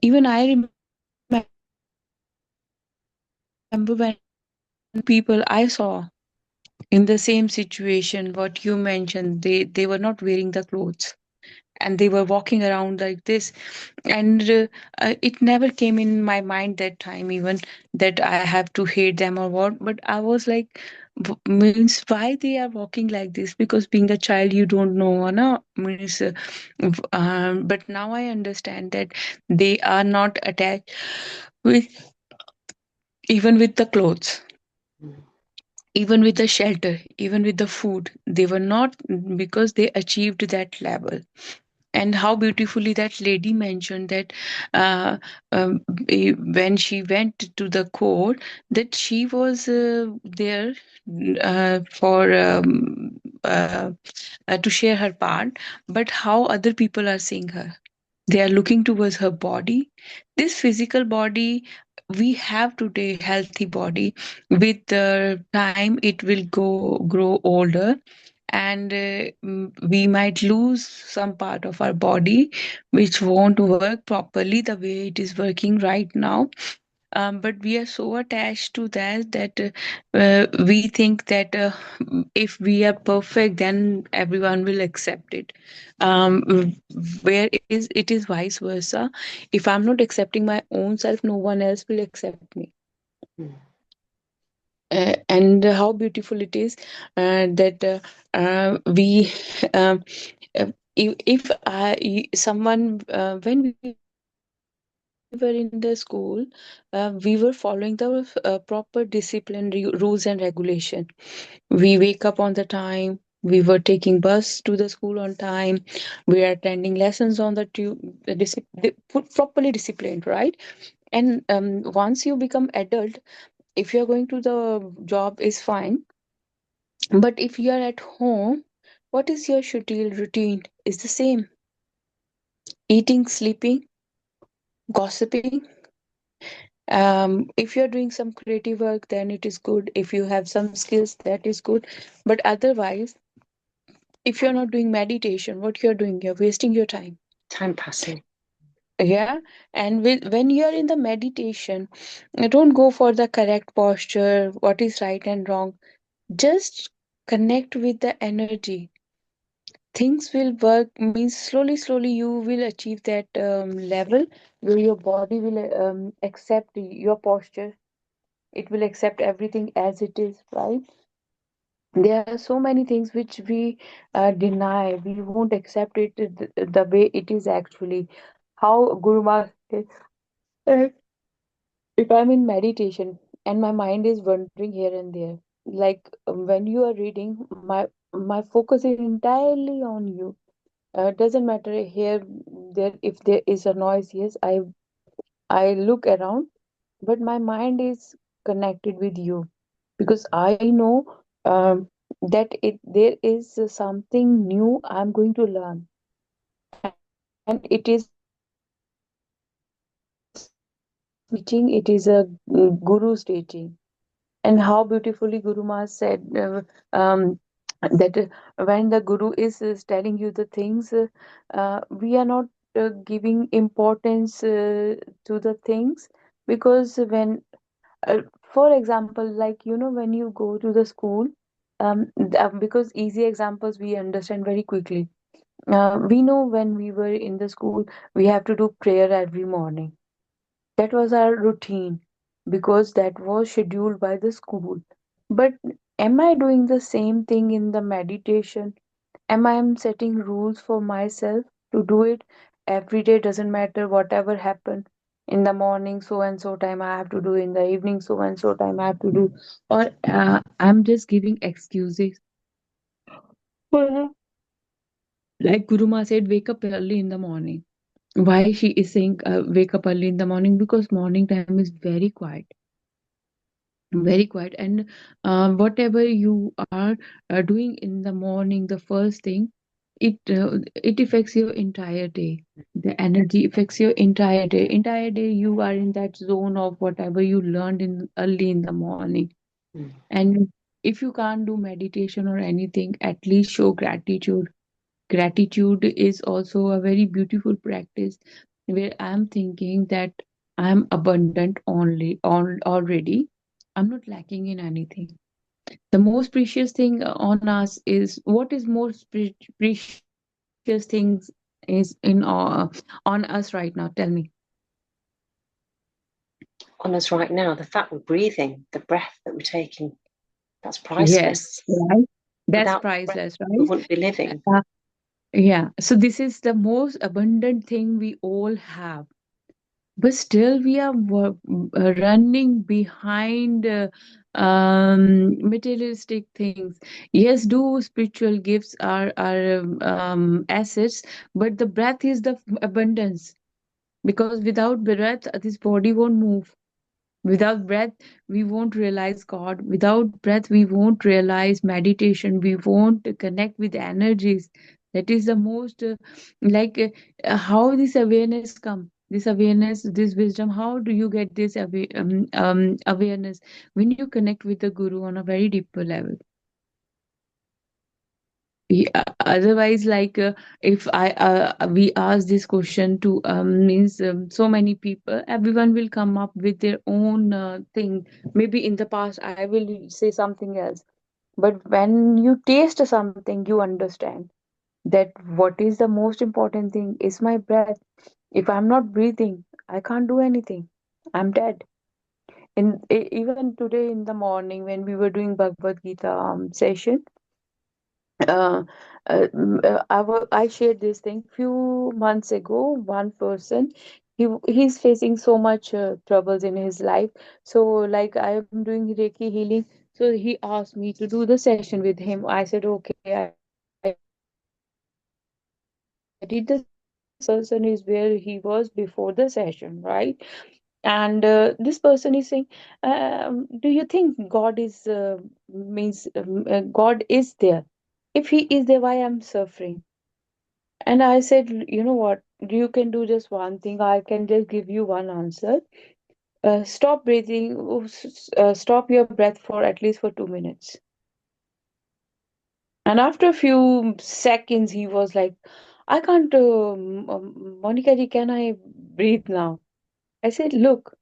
Even I remember when people I saw in the same situation what you mentioned, they were not wearing the clothes, and they were walking around like this. And it never came in my mind that time even that I have to hate them or what, but I was like, means why they are walking like this? Because being a child you don't know, no? Means but now I understand that they are not attached with, even with the clothes, Mm. even with the shelter, even with the food. They were not, because they achieved that level. And how beautifully that lady mentioned that uh, when she went to the court, that she was there for to share her part, but how other people are seeing her, they are looking towards her body, this physical body we have today, healthy body. With the time it will go grow older, and we might lose some part of our body which won't work properly the way it is working right now. But we are so attached to that that we think that if we are perfect then everyone will accept it. Where it is vice versa. If I'm not accepting my own self, no one else will accept me. Mm. And how beautiful it is that we if someone when we were in the school, we were following the proper discipline, rules and regulation. We wake up on the time, we were taking bus to the school on time, we are attending lessons on the tube, properly disciplined, right? And once you become adult, if you're going to the job is fine, but if you are at home, what is your schedule routine is the same: eating, sleeping, gossiping. If you're doing some creative work, then it is good. If you have some skills, that is good. But otherwise, if you're not doing meditation, what you're doing, you're wasting your time. Time passing. Yeah. And when you're in the meditation, don't go for the correct posture, what is right and wrong. Just connect with the energy. Things will work, means slowly you will achieve that level where your body will accept your posture. It will accept everything as it is, right? There are so many things which we deny, we won't accept it the way it is actually. How Guru Maharaj said, uh, if I'm in meditation and my mind is wandering here and there, like when you are reading, my focus is entirely on you. Doesn't matter here, there, if there is a noise, yes, I look around, but my mind is connected with you, because I know that there is something new I'm going to learn, and it is not a teaching, it is a guru's teaching. And how beautifully Guru Maharaj said that when the Guru is telling you the things, we are not giving importance to the things, because when for example, like when you go to the school, because easy examples we understand very quickly. We know when we were in the school, we have to do prayer every morning. That was our routine, because that was scheduled by the school. But am I doing the same thing in the meditation? Am I setting rules for myself to do it every day? Doesn't matter whatever happened. In the morning, so and so time I have to do. In the evening, so and so time I have to do. Or I'm just giving excuses. Mhm. Like Guruma said, wake up early in the morning. Why she is saying wake up early in the morning? Because morning time is very quiet. very quiet. And whatever you are doing in the morning, the first thing, it affects your entire day. The energy affects your entire day. You are in that zone of whatever you learned in early in the morning. Mm. And if you can't do meditation or anything, at least show gratitude. Gratitude is also a very beautiful practice, where I'm thinking that I'm abundant already. I'm not lacking in anything. The most precious thing on us is, what is most precious things is on us right now? Tell me. On us right now, the fact we're breathing, the breath that we're taking, that's Yes, priceless. right. That's Without the breath, priceless, we right? wouldn't be living. Uh, yeah. So this is the most abundant thing we all have. But still we are running behind materialistic things. Yes, do spiritual gifts are assets, but the breath is the abundance, because without breath this body won't move. Without breath, we won't realize God. Without breath, we won't realize meditation. We won't connect with energies. That is the most how this awareness come. This awareness, this wisdom. How do you get this awareness? When you connect with the Guru on a very deeper level. Yeah, otherwise, if I we ask this question to means so many people, everyone will come up with their own thing. Maybe in the past I will say something else, but when you taste something, you understand that what is the most important thing is my breath. If I'm not breathing, I can't do anything. I'm dead. Even today in the morning when we were doing Bhagavad Gita session, uh, I shared this thing few months ago. One person, he's facing so much troubles in his life. So like I am doing Reiki healing. So he asked me to do the session with him. I said okay. I did the session. And this person is where he was before the session, right? And this person is saying, do you think God is means God is there? If he is there, why I'm suffering? And I said, you know what? You can do just one thing. I can just give you one answer. Stop breathing. Stop your breath for at least for 2 minutes. And after a few seconds, he was like, I can't, Monica ji, can I breathe now? I said, look,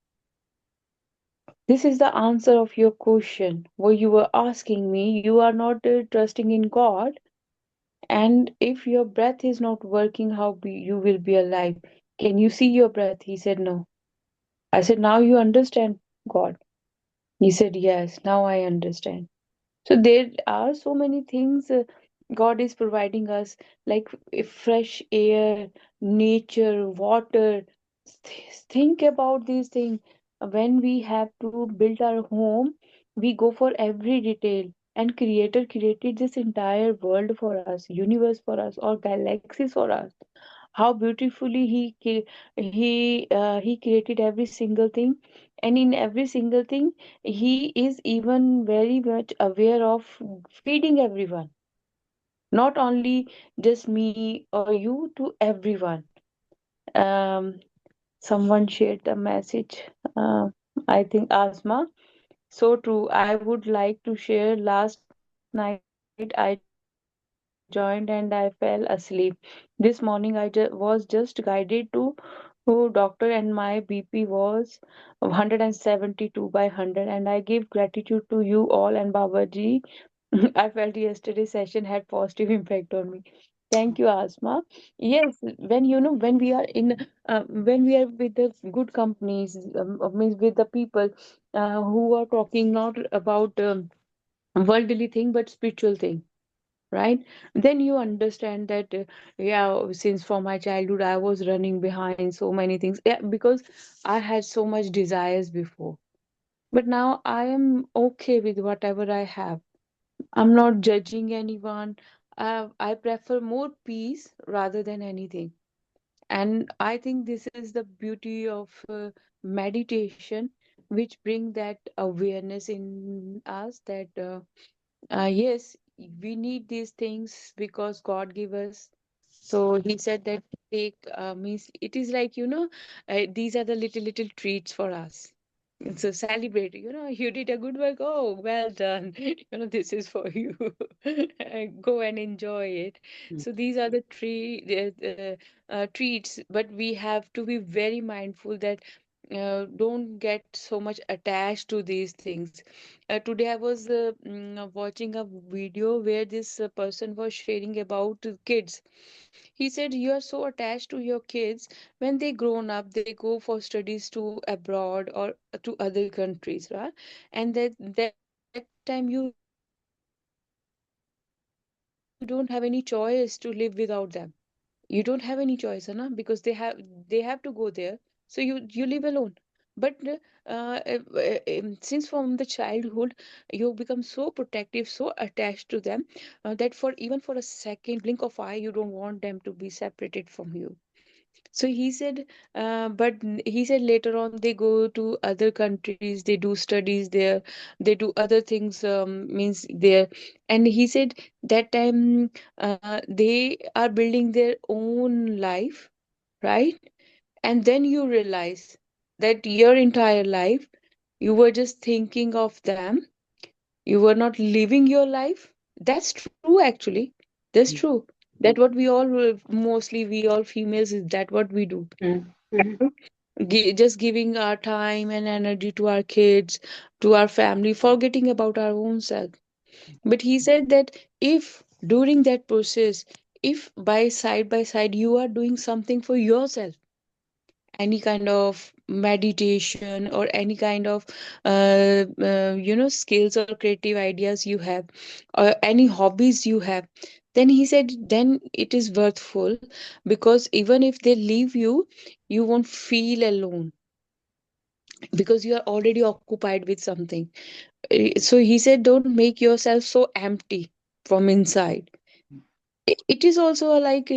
this is the answer of your question. What you were asking me, you are not trusting in God. And if your breath is not working, you will be alive? Can you see your breath? He said, no. I said, now you understand God. He said, yes, now I understand. So there are so many things God is providing us, like fresh air, nature, water. Think about these things. When we have to build our home, we go for every detail. And Creator created this entire world for us, universe for us, or galaxies for us. How beautifully he created every single thing, and in every single thing he is even very much aware of feeding everyone, not only just me or you, to everyone. um Someone shared the message, uh, I think Asma. So true. I would like to share. Last night I joined and I fell asleep. This morning was just guided to doctor, and my BP was 172 by 100. And I give gratitude to you all and Babaji. I felt yesterday's session had positive impact on me. Thank you, Asma. Yes, when we are with the good companies, means with the people who are talking not about worldly thing but spiritual thing, right? Then you understand that yeah, since from my childhood I was running behind so many things, yeah, because I had so much desires before. But now I am okay with whatever I have. I'm not judging anyone. I prefer more peace rather than anything. And I think this is the beauty of meditation. which bring that awareness in us that yes, we need these things because God gave us. So he said that take means it is like, these are the little treats for us. So celebrate, you did a good work. Oh, well done. This is for you. Go and enjoy it. So these are the treats, but we have to be very mindful that don't get so much attached to these things. Today I was watching a video where this person was sharing about kids. He said you are so attached to your kids, when they grown up they go for studies to abroad or to other countries, right? And that time you don't have any choice to live without them. You don't have any choice, Hana, because they have to go there. So you live alone. But since from the childhood you become so protective, so attached to them, that for even for a second blink of eye you don't want them to be separated from you. So he said later on they go to other countries, they do studies there, they do other things, means there. And he said that time they are building their own life, right? And then you realize that your entire life you were just thinking of them, you were not living your life. That's true, actually. That's true. That what we all mostly we all females is that what we do. Just giving our time and energy to our kids, to our family, forgetting about our own self. But he said that if during that process, if by side you are doing something for yourself, any kind of meditation or any kind of skills or creative ideas you have, or any hobbies you have, then he said then it is worthful, because even if they leave you, you won't feel alone because you are already occupied with something. So he said don't make yourself so empty from inside. It is also like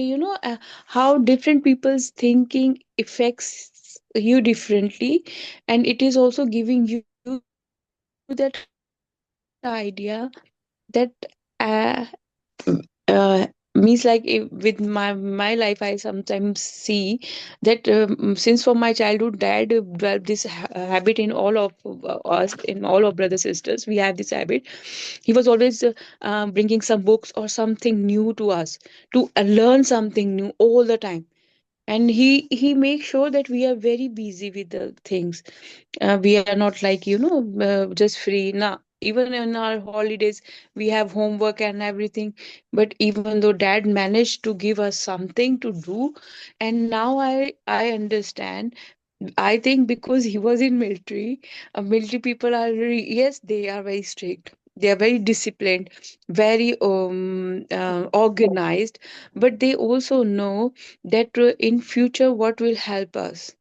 how different people's thinking affects you differently, and it is also giving you that idea that uh, means like with my life I sometimes see that since from my childhood dad developed this habit in all of us, in all of brothers sisters, we have this habit. He was always bringing some books or something new to us, to learn something new all the time. And he makes sure that we are very busy with the things. We are not like just free now. Even in our holidays we have homework and everything, but even though dad managed to give us something to do. And now I understand. I think because he was in military, military people are very, yes, they are very strict. They are very disciplined, very organized, but they also know that in future what will help us.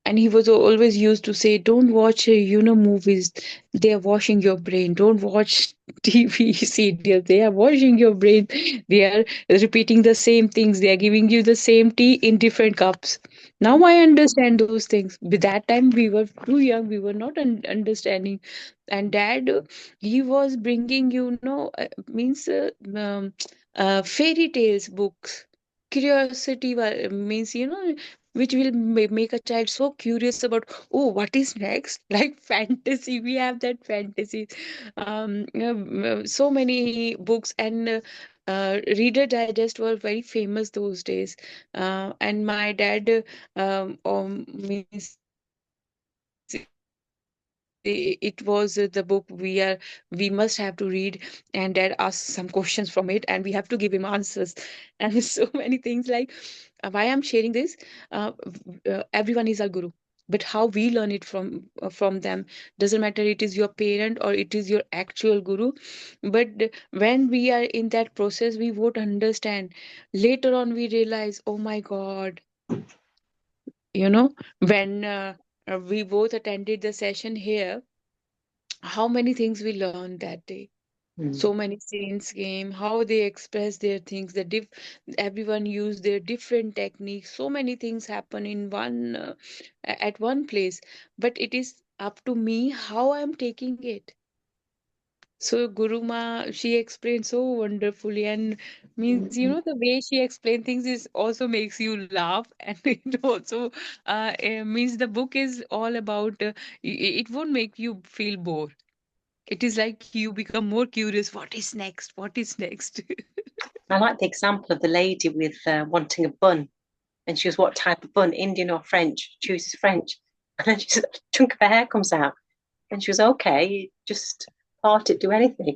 And he was always used to say don't watch movies, they are washing your brain. Don't watch TV serials, they are washing your brain. They are repeating the same things, they are giving you the same tea in different cups. Now I understand those things. By that time we were too young, we were not understanding. And dad, he was bringing means fairy tales books. Curiosity means which will make a child so curious about, oh, what is next. Like fantasy, we have that fantasy. So many books, and Reader Digest were very famous those days. And my dad means it was the book we must have to read. And dad asked some questions from it, and we have to give him answers. And so many things like, why I'm sharing this, uh, everyone is our guru, but how we learn it from them doesn't matter. It is your parent or it is your actual guru, but when we are in that process we won't understand. Later on we realize, oh my god, when we both attended the session here, how many things we learned that day. Mm. So many scenes came, how they express their things, everyone used their different techniques. So many things happen in at one place, but it is up to me how I am taking it. So Guru Ma, she explained so wonderfully, and means the way she explained things is also makes you laugh, and it also means the book is all about. It won't make you feel bored. It is like you become more curious. What is next? What is next? I like the example of the lady with wanting a bun. And she was, what type of bun, Indian or French? Chooses French. And then a chunk of her hair comes out. And she was, okay, just part it, do anything.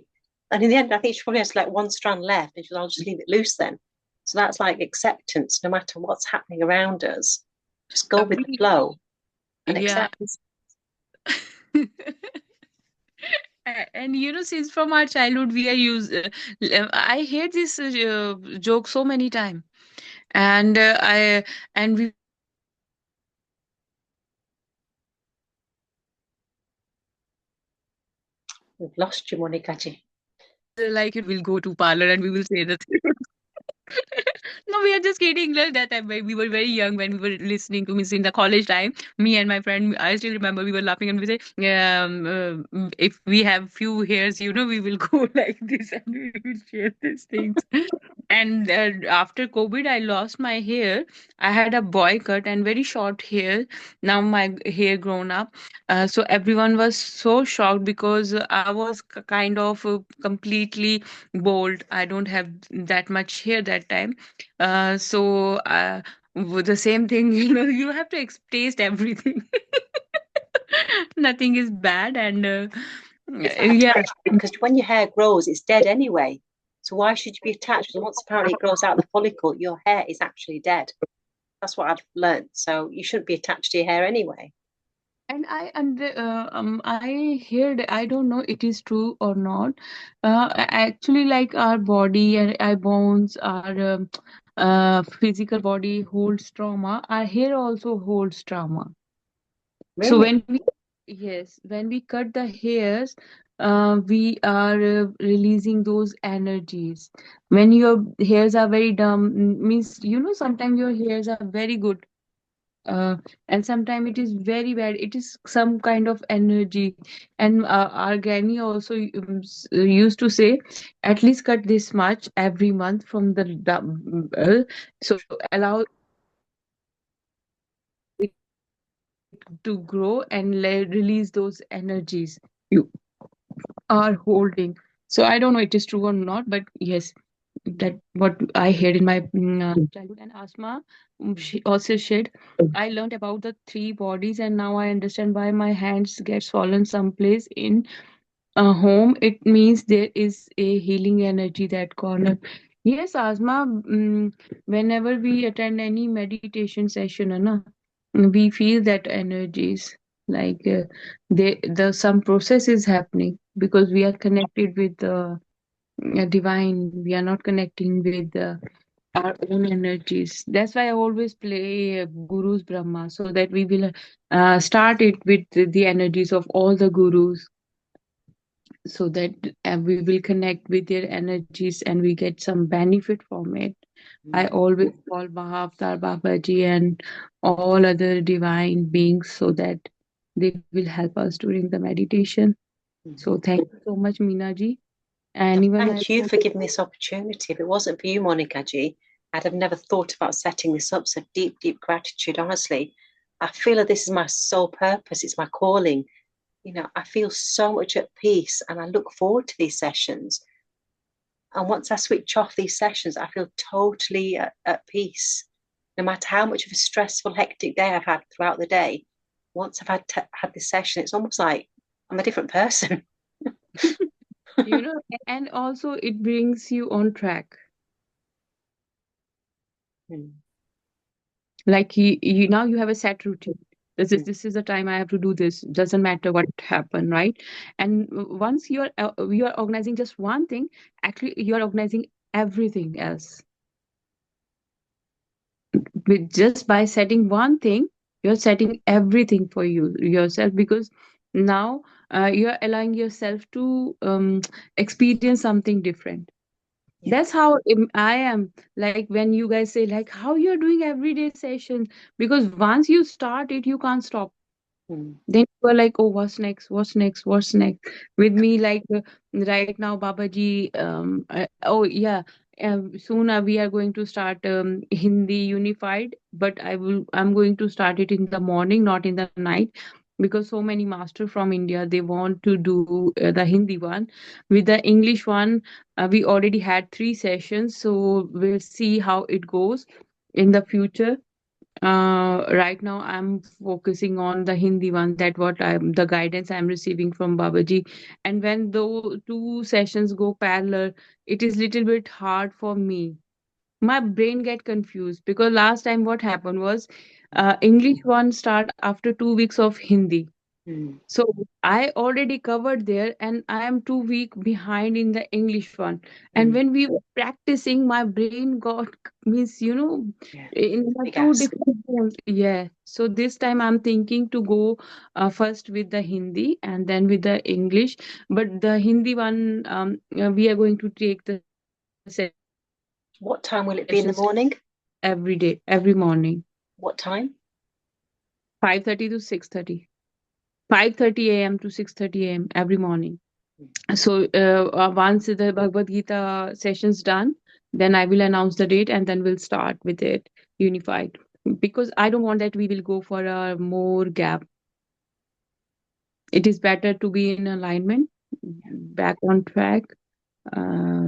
And in the end, I think she probably has like one strand left. And she was, I'll just leave it loose then. So that's like acceptance, no matter what's happening around us. Just go with the We, flow and yeah. accept. And since from our childhood we are used. I heard this joke so many times, and I and we will say that We've lost you, Monikaji. like we'll go to parlor and we will say that. No, we are just kidding. Like that time when we were very young, when we were listening to Miss in the college time, me and my friend, I still remember we were laughing and we say, if we have few hairs, we will go like this and we will share these things. And after COVID, I lost my hair. I had a boy cut and very short hair. Now my hair grown up. So everyone was so shocked because I was kind of completely bald. I don't have that much hair that time. With the same thing, you have to taste everything. Nothing is bad, and It's yeah. attachment because when your hair grows, it's dead anyway. So why should you be attached? Because once apparently it grows out the follicle, your hair is actually dead. That's what I've learned. So you shouldn't be attached to your hair anyway. I heard, I don't know it is true or not. Actually, like our body and our bones, our physical body holds trauma. Our hair also holds trauma. So Really? when we cut the hairs, we are releasing those energies. When your hairs are very dumb, means sometimes your hairs are very good, uh, and sometimes it is very bad. It is some kind of energy. And our granny also used to say, at least cut this much every month from the so allow it to grow and release those energies you are holding. So I don't know it is true or not, but yes, that what I heard in my childhood. And Asma, she also said, I learned about the three bodies, and now I understand why my hands get swollen someplace in a home. It means there is a healing energy that corner. Yes, Asma, whenever we attend any meditation session, we feel that energies like the some process is happening because we are connected with the divine. We are not connecting with our own energies. That's why I always play Guru's Brahma, so that we will start it with the energies of all the gurus, so that we will connect with their energies and we get some benefit from it. I always call Mahavtar Babaji and all other divine beings so that they will help us during the meditation. So thank you so much, Meena ji. And No, even I thank you for giving this opportunity. If it wasn't for you, Monica G, I'd have never thought about setting this up. So deep, deep gratitude. Honestly, I feel that this is my sole purpose. It's my calling. I feel so much at peace and I look forward to these sessions. And once I switch off these sessions, I feel totally at peace. No matter how much of a stressful, hectic day I've had throughout the day, once I've had this session, it's almost like I'm a different person. you know and also it brings you on track. Mm, Like you now you have a set routine. this is mm, this is the time I have to do this, doesn't matter what happened, right? And once you are organizing just one thing, actually you are organizing everything else. With just by setting one thing, you're setting everything for you yourself, because Now you're allowing yourself to experience something different. Yeah. That's how I am. Like when you guys say like how you're doing everyday session, because once you start it, you can't stop. Mm. Then you are like, oh, what's next? What's next? What's next? With me, like right now, Babaji. Oh yeah, soon we are going to start Hindi Unified, but I'm going to start it in the morning, not in the night, because so many master from India they want to do the Hindi one. With the English one, we already had 3 sessions, so we'll see how it goes in the future. Right now I'm focusing on the Hindi one, that what I'm the guidance I'm receiving from Babaji. And when those 2 sessions go parallel, it is little bit hard for me. My brain get confused, because last time what happened was English one start after 2 weeks of Hindi. Mm. So I already covered there, and I am 2 week behind in the English one. And Mm. when we were practicing, my brain got means Yeah. in It's a the big two ask. different zones. Yeah. So this time I'm thinking to go first with the Hindi and then with the English. But the Hindi one, we are going to take the sessions What time will it be in the every morning? day, every morning, What time? 5:30 to 6:30. 5:30 a.m. to 6:30 a.m. every morning. Mm. So once the Bhagavad Gita session's done, then I will announce the date and then we'll start with it unified. Because I don't want that we will go for a more gap. It is better to be in alignment, back on track.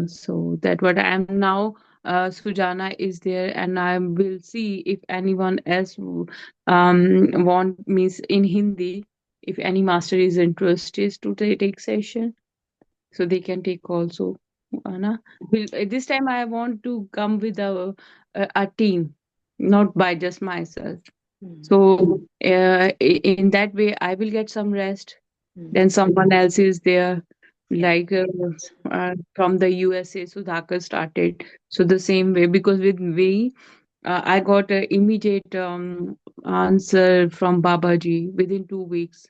So that what I am now. Sujana is there, and I will see if anyone else want means in Hindi. If any master is interested to take session, so they can take also. Anna. This time I want to come with a team, not by just myself. Mm. So in that way, I will get some rest. Mm. Then someone else is there, Yeah. like Yes. from the USA. Sudhakar started. So the same way, because with me, I got an immediate answer from Babaji within 2 weeks.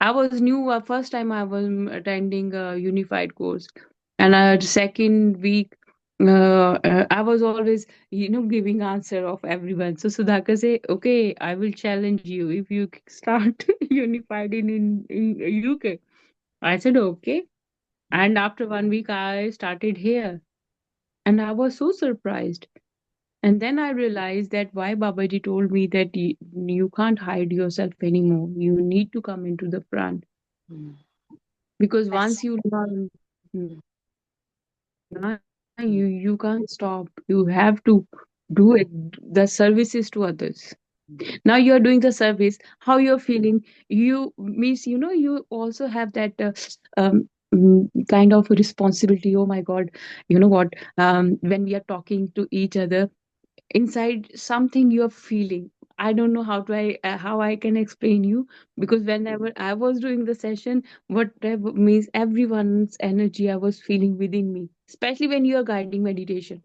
I was new. First time I was attending a unified course, and second week, I was always, giving answer of everyone. So Sudhakar say, "Okay, I will challenge you if you start unified in UK." I said, "Okay," Mm. and after 1 week, I started here, and I was so surprised. And then I realized that why Babaji told me that you can't hide yourself anymore. You need to come into the front, Mm. because Yes. once you learn, Mm. you Mm. you can't stop. You have to do it. The services to others. Mm. Now you're doing the service. How you're feeling? You means you also have that kind of responsibility. Oh my God, you know what? When we are talking to each other, inside something you're feeling. I don't know how I can explain you, because whenever I was doing the session, whatever means everyone's energy I was feeling within me, especially when you are guiding meditation.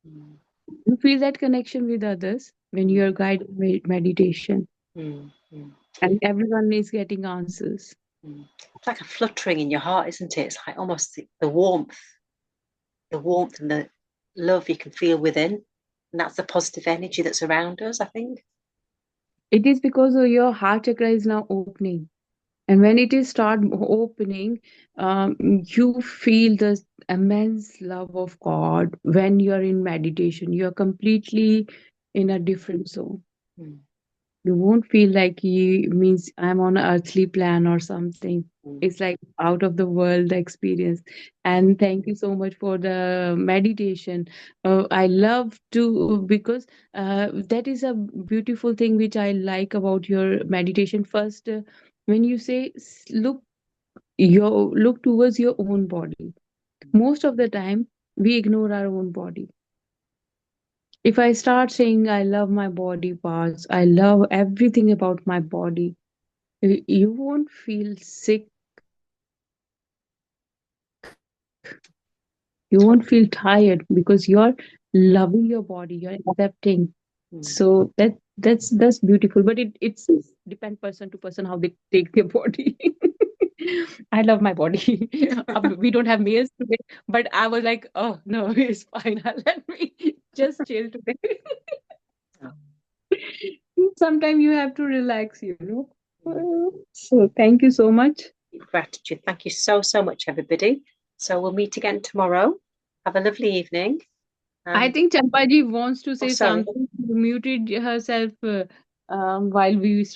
Mm. You feel that connection with others when Mm. you are guiding meditation, Mm. Mm. and everyone is getting answers. Mm. It's like a fluttering in your heart, isn't it? It's like almost the warmth and the love you can feel within. And that's the positive energy that's around us, I think. It is because your heart chakra is now opening. And when it is start opening, you feel the immense love of God. When you are in meditation, you are completely in a different zone. Mm. You won't feel like he means I'm on an earthly plan or something. Mm. It's like out of the world experience. And thank you so much for the meditation. I love to, because that is a beautiful thing which I like about your meditation. First, when you say look towards your own body. Most of the time, we ignore our own body. If I start saying I love my body parts, I love everything about my body, you won't feel sick. You won't feel tired, because you're loving your body, you're accepting. So Mm. that's beautiful. That's beautiful, but it's depend person to person how they take their body. I love my body. We don't have meals today, but I was like, oh no, it's fine. Let me just chill today. Oh, Sometimes you have to relax, you know. mm. So thank you so much. Gratitude. Thank you so, so much, everybody. So we'll meet again tomorrow. Have a lovely evening. I And think Champaji wants to oh, say sorry. something. She muted herself while we